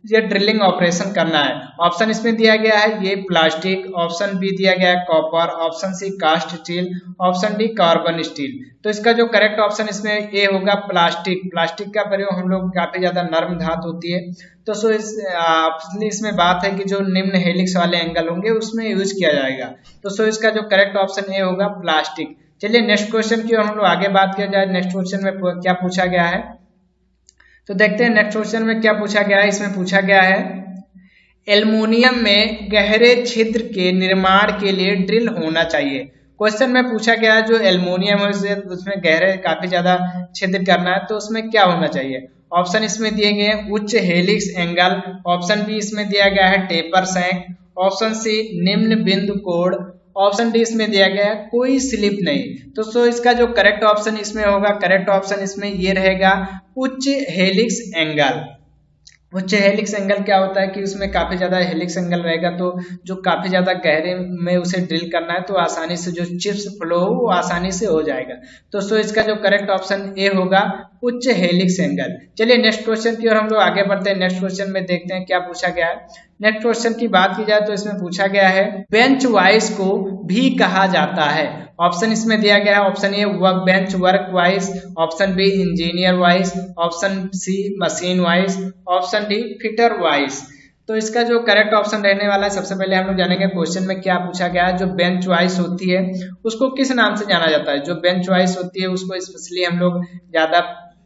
ये ड्रिलिंग ऑपरेशन करना है। ऑप्शन इसमें दिया गया है ये प्लास्टिक, ऑप्शन बी दिया गया है copper, option C cast steel, option D carbon steel. तो इसका जो करेक्ट ऑप्शन इसमें ए होगा प्लास्टिक। प्लास्टिक का प्रयोग हम लोग काफी ज्यादा नर्म धातु होती है तो सो इसमें बात है कि जो निम्न हेलिक्स वाले एंगल होंगे उसमें यूज किया जाएगा। तो सो इसका जो करेक्ट ऑप्शन ए होगा प्लास्टिक। चलिए नेक्स्ट क्वेश्चन की हम लोग आगे बात किया जाए। नेक्स्ट क्वेश्चन में क्या पूछा गया है तो देखते हैं नेक्स्ट क्वेश्चन में क्या पूछा गया है। इसमें पूछा गया है एल्युमिनियम में गहरे छिद्र के निर्माण के लिए ड्रिल होना चाहिए। क्वेश्चन में पूछा गया है जो एल्युमिनियम है उसमें गहरे काफी ज्यादा छिद्र करना है तो उसमें क्या होना चाहिए। ऑप्शन इसमें दिए गए हैं उच्च हेलिक्स एंगल, ऑप्शन बी इसमें दिया गया है टेपर सैंक, ऑप्शन सी निम्न बिंदु कोण, ऑप्शन डी इसमें दिया गया है कोई स्लिप नहीं। तो सो इसका जो करेक्ट ऑप्शन इसमें होगा, करेक्ट ऑप्शन इसमें ये रहेगा उच्च हेलिक्स एंगल। उच्च हेलिक्स एंगल क्या होता है कि उसमें काफी ज्यादा हेलिक्स एंगल रहेगा तो जो काफी ज्यादा गहरे में उसे ड्रिल करना है तो आसानी से जो चिप्स फ्लो हो वो आसानी से हो जाएगा। तो सो इसका जो करेक्ट ऑप्शन ए होगा उच्च हेलिक्स एंगल। चलिए नेक्स्ट क्वेश्चन की ओर हम लोग आगे बढ़ते हैं। नेक्स्ट क्वेश्चन में देखते हैं क्या पूछा गया है। नेक्स्ट क्वेश्चन की बात की जाए तो इसमें पूछा गया है बेंच वाइज को भी कहा जाता है। ऑप्शन इसमें दिया गया है option A work bench work vice, option B engineer vice, option C machine vice, option D fitter vice. तो इसका जो करेक्ट ऑप्शन रहने वाला है सबसे पहले हम लोग जानेंगे क्वेश्चन में क्या पूछा गया है। जो बेंच वाइज होती है उसको किस नाम से जाना जाता है। जो बेंच वाइज होती है उसको स्पेशली हम लोग ज्यादा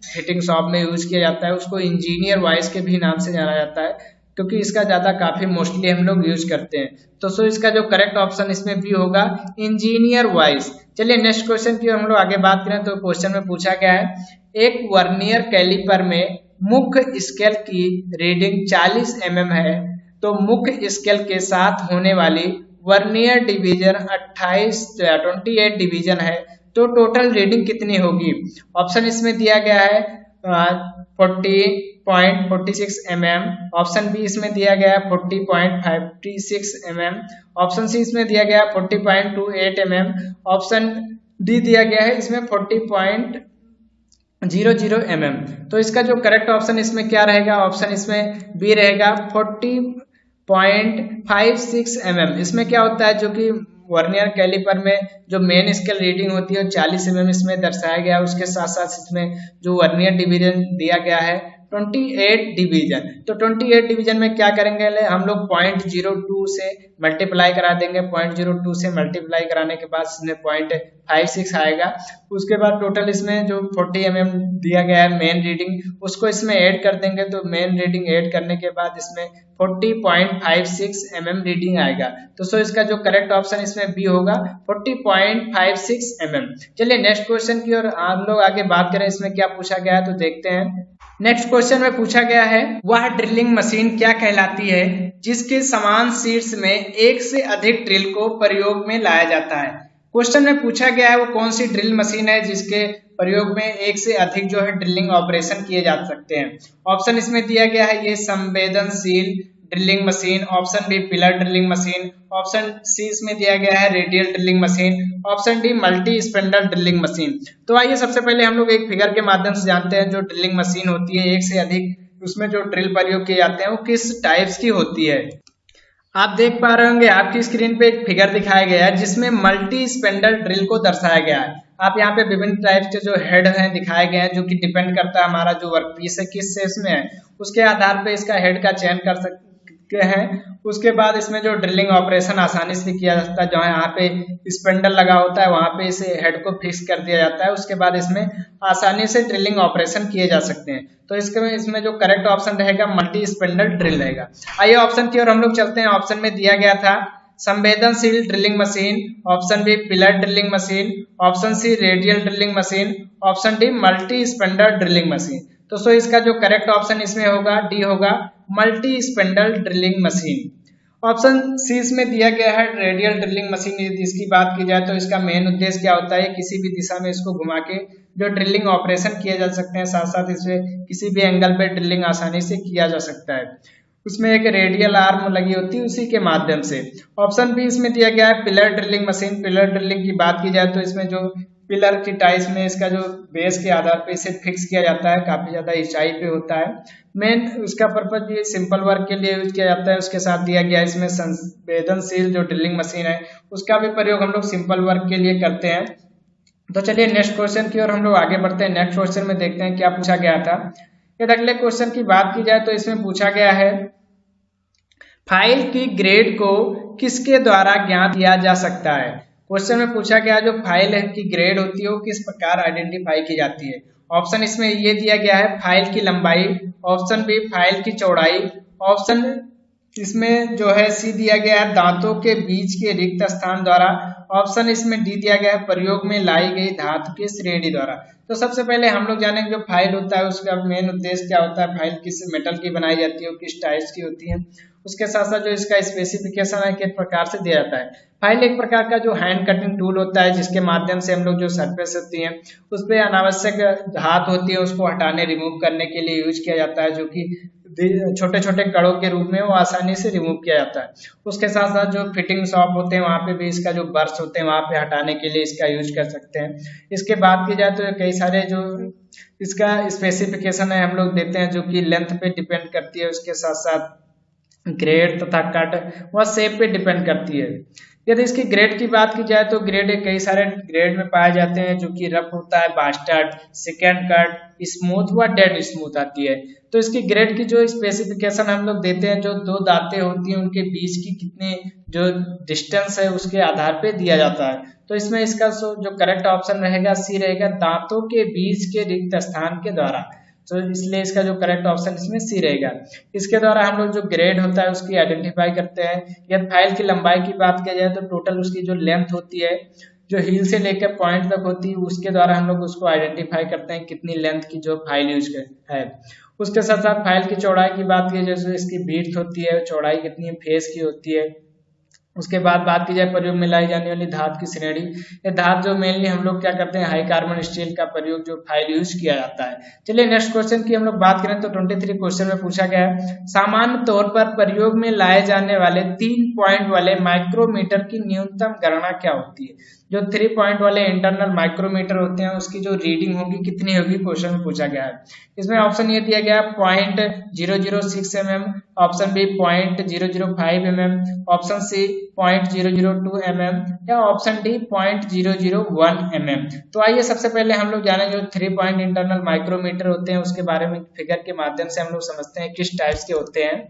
फिटिंग शॉप में यूज किया जाता है, उसको इंजीनियर वाइज के भी नाम से जाना जाता है क्योंकि इसका ज्यादा काफी मोस्टली हम लोग यूज करते हैं। तो सो इसका जो करेक्ट ऑप्शन इसमें भी होगा इंजीनियर वाइज। चलिए नेक्स्ट क्वेश्चन की हम लोग आगे बात करें तो क्वेश्चन में पूछा गया है एक वर्नियर कैलिपर में मुख्य स्केल की रीडिंग 40 mm है तो मुख्य स्केल के साथ होने वाली वर्नियर डिवीजन 28 डिवीजन है तो टोटल रीडिंग कितनी होगी। ऑप्शन इसमें दिया गया है 40.46 mm, ऑप्शन बी इसमें दिया गया है 40.56 mm, ऑप्शन सी इसमें दिया गया 40.28 mm, ऑप्शन डी दिया गया है इसमें 40.00 mm। तो इसका जो करेक्ट ऑप्शन इसमें क्या रहेगा, ऑप्शन इसमें बी रहेगा 40.56 mm। इसमें क्या होता है जो कि वर्नियर कैलिपर में जो मेन स्केल रीडिंग होती है 40 mm इसमें दर्शाया गया है, उसके साथ साथ इसमें जो वर्नियर डिवीजन दिया गया है 28 डिवीजन। तो 28 डिवीजन में क्या करेंगे हम लोग 0.02 से मल्टीप्लाई करा देंगे। 0.02 से मल्टीप्लाई कराने के बाद इसमें 0.56 आएगा। उसके बाद टोटल इसमें जो 40 mm दिया गया है मेन रीडिंग उसको इसमें ऐड कर देंगे तो मेन रीडिंग ऐड करने के बाद इसमें 40.56 mm रीडिंग आएगा। तो सो इसका जो करेक्ट ऑप्शन इसमें बी होगा 40.56 mm। चलिए नेक्स्ट क्वेश्चन की ओर हम लोग आगे बात करें इसमें क्या पूछा गया है तो देखते हैं। नेक्स्ट क्वेश्चन में पूछा गया है वह ड्रिलिंग मशीन क्या कहलाती है जिसके समान शीर्ष में एक से अधिक ड्रिल को प्रयोग में लाया जाता है। क्वेश्चन में पूछा गया है वो कौन सी ड्रिल मशीन है जिसके प्रयोग में एक से अधिक जो है ड्रिलिंग ऑपरेशन किए जा सकते हैं। ऑप्शन इसमें दिया गया है ये संवेदनशील drilling machine, option B pillar drilling machine, option C इसमें दिया गया है radial drilling machine, option D multi spindle drilling machine. तो आइए सबसे पहले हम लोग एक फिगर के माध्यम से जानते हैं जो ड्रिलिंग मशीन होती है एक से अधिक उसमें जो ड्रिल प्रयोग किए जाते हैं वो किस टाइप्स की होती है। आप देख पा रहे होंगे आपकी स्क्रीन पे एक फिगर दिखाया गया है जिसमें मल्टी स्पेंडल ड्रिल को दर्शाया गया है। आप यहाँ पे विभिन्न टाइप के जो हेड हैं दिखाए गए हैं जो कि डिपेंड करता है हमारा जो वर्क पीस है किस शेप में है, उसके आधार पे इसका हेड का चयन कर सकते हैं। उसके बाद इसमें जो ड्रिलिंग ऑपरेशन आसानी से किया जाता है, जहाँ यहाँ पे स्पेंडल लगा होता है वहां पे इसे हेड को फिक्स कर दिया जाता है, उसके बाद इसमें आसानी से ड्रिलिंग ऑपरेशन किए जा सकते हैं। तो इसमें जो करेक्ट ऑप्शन रहेगा मल्टी स्पेंडल ड्रिल रहेगा। आइए ऑप्शन की ओर हम लोग चलते हैं। ऑप्शन में दिया गया था संवेदनशील drilling machine, option B pillar drilling machine, option C radial drilling machine, option D multi spindle drilling machine. तो सो इसका जो करेक्ट ऑप्शन इसमें होगा डी होगा multi spindle drilling machine. Option C इसमें दिया गया है रेडियल ड्रिलिंग मशीन। इसकी बात की जाए तो इसका मेन उद्देश्य क्या होता है, किसी भी दिशा में इसको घुमा के जो ड्रिलिंग ऑपरेशन किए जा सकते हैं, साथ साथ इसमें किसी भी एंगल पे ड्रिलिंग आसानी से किया जा सकता है। उसमें एक रेडियल आर्म लगी होती है उसी के माध्यम से। ऑप्शन बी इसमें दिया गया है pillar drilling machine. Pillar drilling की बात की जाए तो इसमें जो पिलर की टाइस में इसका जो बेस के आधार पे इसे फिक्स किया जाता है, काफी ज्यादा ऊंचाई पे होता है। मेन उसका पर्पज ये सिंपल वर्क के लिए यूज किया जाता है। उसके साथ दिया गया इसमें संवेदनशील जो ड्रिलिंग मशीन है उसका भी प्रयोग हम लोग सिंपल वर्क के लिए करते हैं। तो चलिए नेक्स्ट क्वेश्चन की ओर हम लोग आगे बढ़ते हैं। नेक्स्ट क्वेश्चन में देखते हैं क्या पूछा गया था। यदि अगले क्वेश्चन की बात की जाए तो इसमें पूछा गया है फाइल की ग्रेड को किसके द्वारा ज्ञात किया जा सकता है। क्वेश्चन में पूछा गया जो फाइल की ग्रेड होती है वो किस प्रकार आइडेंटिफाई की जाती है। ऑप्शन इसमें ये दिया गया है फाइल की लंबाई, ऑप्शन बी फाइल की चौड़ाई, ऑप्शन इसमें जो है सी दिया गया है दांतों के बीच के रिक्त स्थान द्वारा, ऑप्शन इसमें डी दिया गया है प्रयोग में लाई गई धातु की श्रेणी द्वारा। तो सबसे पहले हम लोग जानेंगे जो फाइल होता है उसका मेन उद्देश्य क्या होता है, फाइल किस मेटल की बनाई जाती है, किस टाइप्स की होती है, उसके साथ साथ जो इसका स्पेसिफिकेशन है किस प्रकार से दिया जाता है। फाइल एक प्रकार का जो हैंड कटिंग टूल होता है जिसके माध्यम से हम लोग जो सरफेस होती है उस पर अनावश्यक धात होती है उसको हटाने रिमूव करने के लिए यूज किया जाता है, जो कि छोटे छोटे कड़ों के रूप में वो आसानी से रिमूव किया जाता है। उसके साथ साथ जो फिटिंग शॉप होते हैं वहाँ पे भी इसका जो बर्स होते हैं वहाँ पे हटाने के लिए इसका यूज कर सकते हैं। इसके बाद की जाए तो कई सारे जो इसका स्पेसिफिकेशन है हम लोग देते हैं जो कि लेंथ पे डिपेंड करती है, उसके साथ साथ ग्रेड तथा कट व शेप पे डिपेंड करती है। यदि इसकी ग्रेड की बात की जाए तो ग्रेड कई सारे ग्रेड में पाए जाते हैं जो कि रफ होता है, बास्टर्ड, सेकेंड कट, स्मूथ व डेड स्मूथ आती है। तो इसकी ग्रेड की जो स्पेसिफिकेशन हम लोग देते हैं जो दो दांतें होती हैं उनके बीच की कितनी जो डिस्टेंस है उसके आधार पे दिया जाता है। तो इसमें इसका जो करेक्ट ऑप्शन रहेगा सी रहेगा दांतों के बीच के रिक्त स्थान के द्वारा। तो इसलिए इसका जो करेक्ट ऑप्शन इसमें सी रहेगा। इसके द्वारा हम लोग जो ग्रेड होता है उसकी आइडेंटिफाई करते हैं। यदि फाइल की लंबाई की बात की जाए तो टोटल उसकी जो लेंथ होती है जो हील से लेकर पॉइंट तक होती है उसके द्वारा हम लोग उसको आइडेंटिफाई करते हैं कितनी लेंथ की जो फाइल यूज है। उसके साथ साथ फाइल की चौड़ाई की बात की जैसे इसकी विड्थ होती है, चौड़ाई कितनी है, फेस की होती है। उसके बाद बात की जाए प्रयोग में लाई जाने वाली धात की श्रेणी, ये धात जो मेनली हम लोग क्या करते हैं हाई कार्बन स्टील का प्रयोग जो फाइल यूज किया जाता है। चलिए नेक्स्ट क्वेश्चन की हम लोग बात करें तो 23 क्वेश्चन में पूछा गया है सामान्य तौर पर प्रयोग में लाए जाने वाले 3 पॉइंट वाले माइक्रोमीटर की न्यूनतम गणना क्या होती है। जो 3 पॉइंट वाले इंटरनल माइक्रोमीटर होते हैं उसकी जो रीडिंग होगी कितनी होगी क्वेश्चन में पूछा गया है। इसमें ऑप्शन ये दिया गया 0.006 mm, option B 0.005 mm, option C 0.002 mm या ऑप्शन डी 0.001 mm। तो आइए सबसे पहले हम लोग जाने जो 3 पॉइंट इंटरनल माइक्रोमीटर होते हैं उसके बारे में फिगर के माध्यम से हम लोग समझते हैं किस टाइप्स के होते हैं।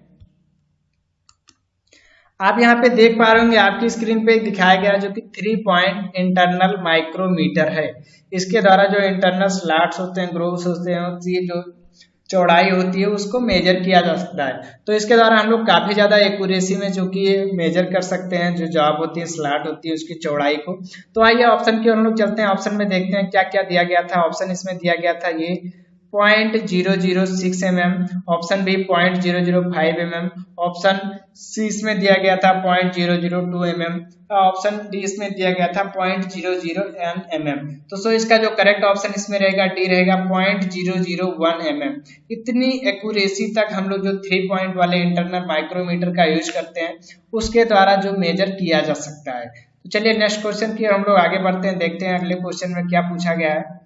आप यहाँ पे देख पा रहे होंगे आपकी स्क्रीन पे दिखाया गया जो कि 3 पॉइंट इंटरनल माइक्रोमीटर है। इसके द्वारा जो इंटरनल स्लॉट्स होते हैं, ग्रूव्स होते हैं, ये जो चौड़ाई होती है उसको मेजर किया जा सकता है। तो इसके द्वारा हम लोग काफी ज्यादा एक्यूरेसी में जो कि मेजर कर सकते हैं जो जॉब होती है, स्लॉट होती है उसकी चौड़ाई को। तो आइए ऑप्शन की ओर हम लोग चलते हैं। ऑप्शन में देखते हैं क्या क्या दिया गया था। ऑप्शन इसमें दिया गया था ये 0.006 mm, option B 0.005 mm, option C इसमें दिया गया था 0.002 mm, ऑप्शन डी इसमें दिया गया था 0.001 mm। तो सो इसका जो करेक्ट ऑप्शन इसमें रहेगा डी रहेगा 0.001 mm। इतनी एक्यूरेसी तक हम लोग जो 3 पॉइंट वाले इंटरनल माइक्रोमीटर का यूज करते हैं उसके द्वारा जो मेजर किया जा सकता है। तो चलिए नेक्स्ट क्वेश्चन की हम लोग आगे बढ़ते हैं, देखते हैं अगले क्वेश्चन में क्या पूछा गया है।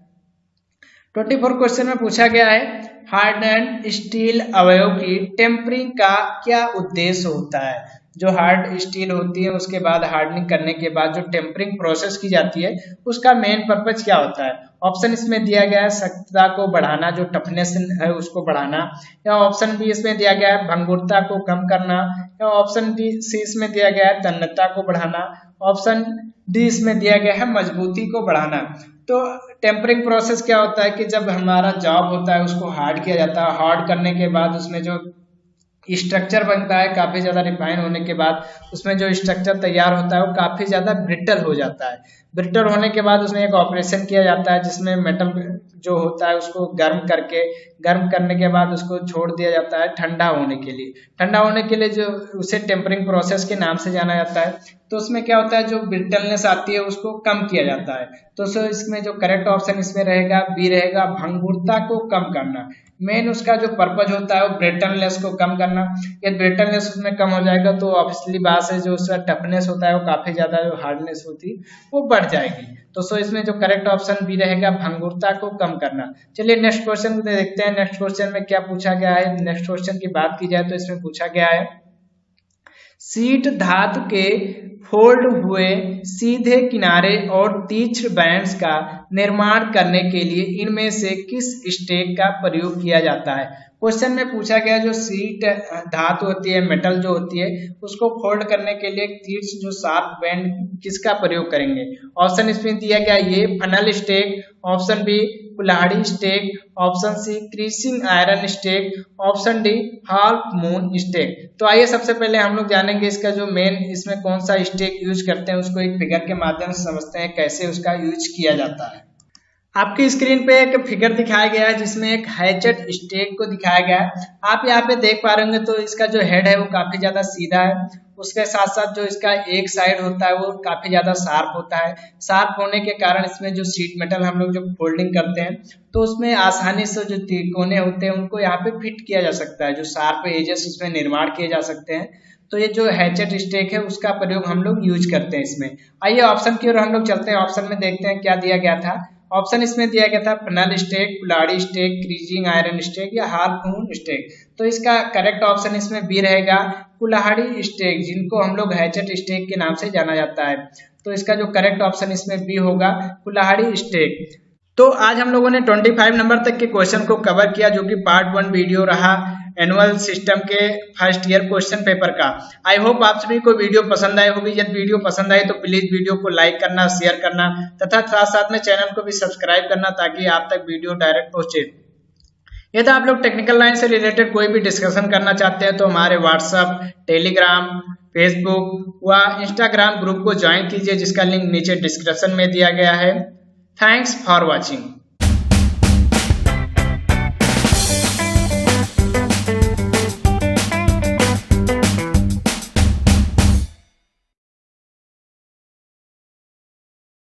24 क्वेश्चन में पूछा गया है हार्ड एंड स्टील अवयव की टेम्परिंग का क्या उद्देश्य होता है। जो हार्ड स्टील होती है उसके बाद हार्डनिंग करने के बाद जो टेम्परिंग प्रोसेस की जाती है उसका मेन पर्पज क्या होता है। ऑप्शन इसमें दिया गया है सख्तता को बढ़ाना, जो टफनेस है उसको बढ़ाना, या ऑप्शन बी इसमें दिया गया है भंगुरता को कम करना, या ऑप्शन डी सी इसमें दिया गया है तन्यता को बढ़ाना, ऑप्शन डी इसमें दिया गया है मजबूती को बढ़ाना। तो टेम्परिंग प्रोसेस क्या होता है कि जब हमारा जॉब होता है उसको हार्ड किया जाता है, हार्ड करने के बाद उसमें जो स्ट्रक्चर बनता है काफी ज्यादा रिफाइन होने के बाद उसमें जो स्ट्रक्चर तैयार होता है वो काफी ज्यादा ब्रिटल हो जाता है। ब्रिटल होने के बाद उसमें एक ऑपरेशन किया जाता है जिसमें मेटल जो होता है उसको गर्म करने के बाद उसको छोड़ दिया जाता है ठंडा होने के लिए। ठंडा होने के लिए जो उसे टेम्परिंग प्रोसेस के नाम से जाना जाता है। तो उसमें क्या होता है जो ब्रिटलनेस आती है उसको कम किया जाता है। तो सो इसमें जो करेक्ट ऑप्शन इसमें रहेगा बी रहेगा भंगुरता को कम करना। मेन उसका जो पर्पज होता है वो ब्रिटलनेस को कम करना। यदि ब्रिटलनेस उसमें कम हो जाएगा तो ऑब्वियसली बात है जो उसका टफनेस होता है वो काफी ज्यादा जो हार्डनेस होती है वो बढ़ जाएगी। तो सो इसमें जो करेक्ट ऑप्शन बी रहेगा भंगुरता को कम करना। चलिए नेक्स्ट क्वेश्चन देखते हैं नेक्स्ट क्वेश्चन में क्या पूछा गया है। नेक्स्ट क्वेश्चन की बात की जाए तो इसमें पूछा गया है शीट धातु के फोल्ड हुए सीधे किनारे और तीक्ष्ण बैंड्स का निर्माण करने के लिए इनमें से किस स्टेक का प्रयोग किया जाता है। क्वेश्चन में पूछा गया जो शीट धातु होती है मेटल जो होती है उसको फोल्ड करने के लिए तीक्ष्ण जो शार्प बैंड किसका प्रयोग करेंगे। ऑप्शन इसमें दिया गया ये फनल स्टेक, ऑप्शन बी कुल्हाड़ी stake, option C creasing iron stake, option D half moon stake. तो आइए सबसे पहले हम लोग जानेंगे इसका जो मेन इसमें कौन सा स्टेक यूज करते हैं उसको एक फिगर के माध्यम से समझते हैं कैसे उसका यूज किया जाता है। आपकी स्क्रीन पे एक फिगर दिखाया गया है जिसमें एक हैचेट स्टेक को दिखाया गया है। आप यहाँ पे देख पा रहे होंगे तो इसका जो हेड है वो काफी ज्यादा सीधा है, उसके साथ साथ जो इसका एक साइड होता है वो काफी ज्यादा शार्प होता है। शार्प होने के कारण इसमें जो शीट मेटल हम लोग जो फोल्डिंग करते हैं तो उसमें आसानी से जो कोने होते हैं उनको यहाँ पे फिट किया जा सकता है, जो शार्प एजेस उसमें निर्माण किए जा सकते हैं। तो ये जो हैचेट स्टेक है उसका प्रयोग हम लोग यूज करते हैं इसमें। आइए ऑप्शन की ओर हम लोग चलते हैं, ऑप्शन में देखते हैं क्या दिया गया था। ऑप्शन इसमें दिया गया था फनल स्टेक, कुल्हाड़ी स्टेक, क्रीजिंग आयरन स्टेक या हाफ मून स्टेक। तो इसका करेक्ट ऑप्शन इसमें बी रहेगा कुल्हाड़ी स्टेक, जिनको हम लोग हैचेट स्टेक के नाम से जाना जाता है। तो इसका जो करेक्ट ऑप्शन इसमें बी होगा कुल्हाड़ी स्टेक। तो आज हम लोगों ने 25 नंबर तक के क्वेश्चन को कवर किया जो कि पार्ट 1 वीडियो रहा एनुअल सिस्टम के फर्स्ट ईयर क्वेश्चन पेपर का। आई होप आप सभी को वीडियो पसंद आई होगी। यदि वीडियो पसंद आई तो प्लीज वीडियो को लाइक करना, शेयर करना तथा साथ साथ में चैनल को भी सब्सक्राइब करना ताकि आप तक वीडियो डायरेक्ट पहुंचे। यदि आप लोग टेक्निकल लाइन से रिलेटेड कोई भी डिस्कशन करना चाहते हैं तो हमारे व्हाट्सएप, टेलीग्राम, फेसबुक व इंस्टाग्राम ग्रुप को ज्वाइन कीजिए जिसका लिंक नीचे डिस्क्रिप्शन में दिया गया है। Thanks for watching.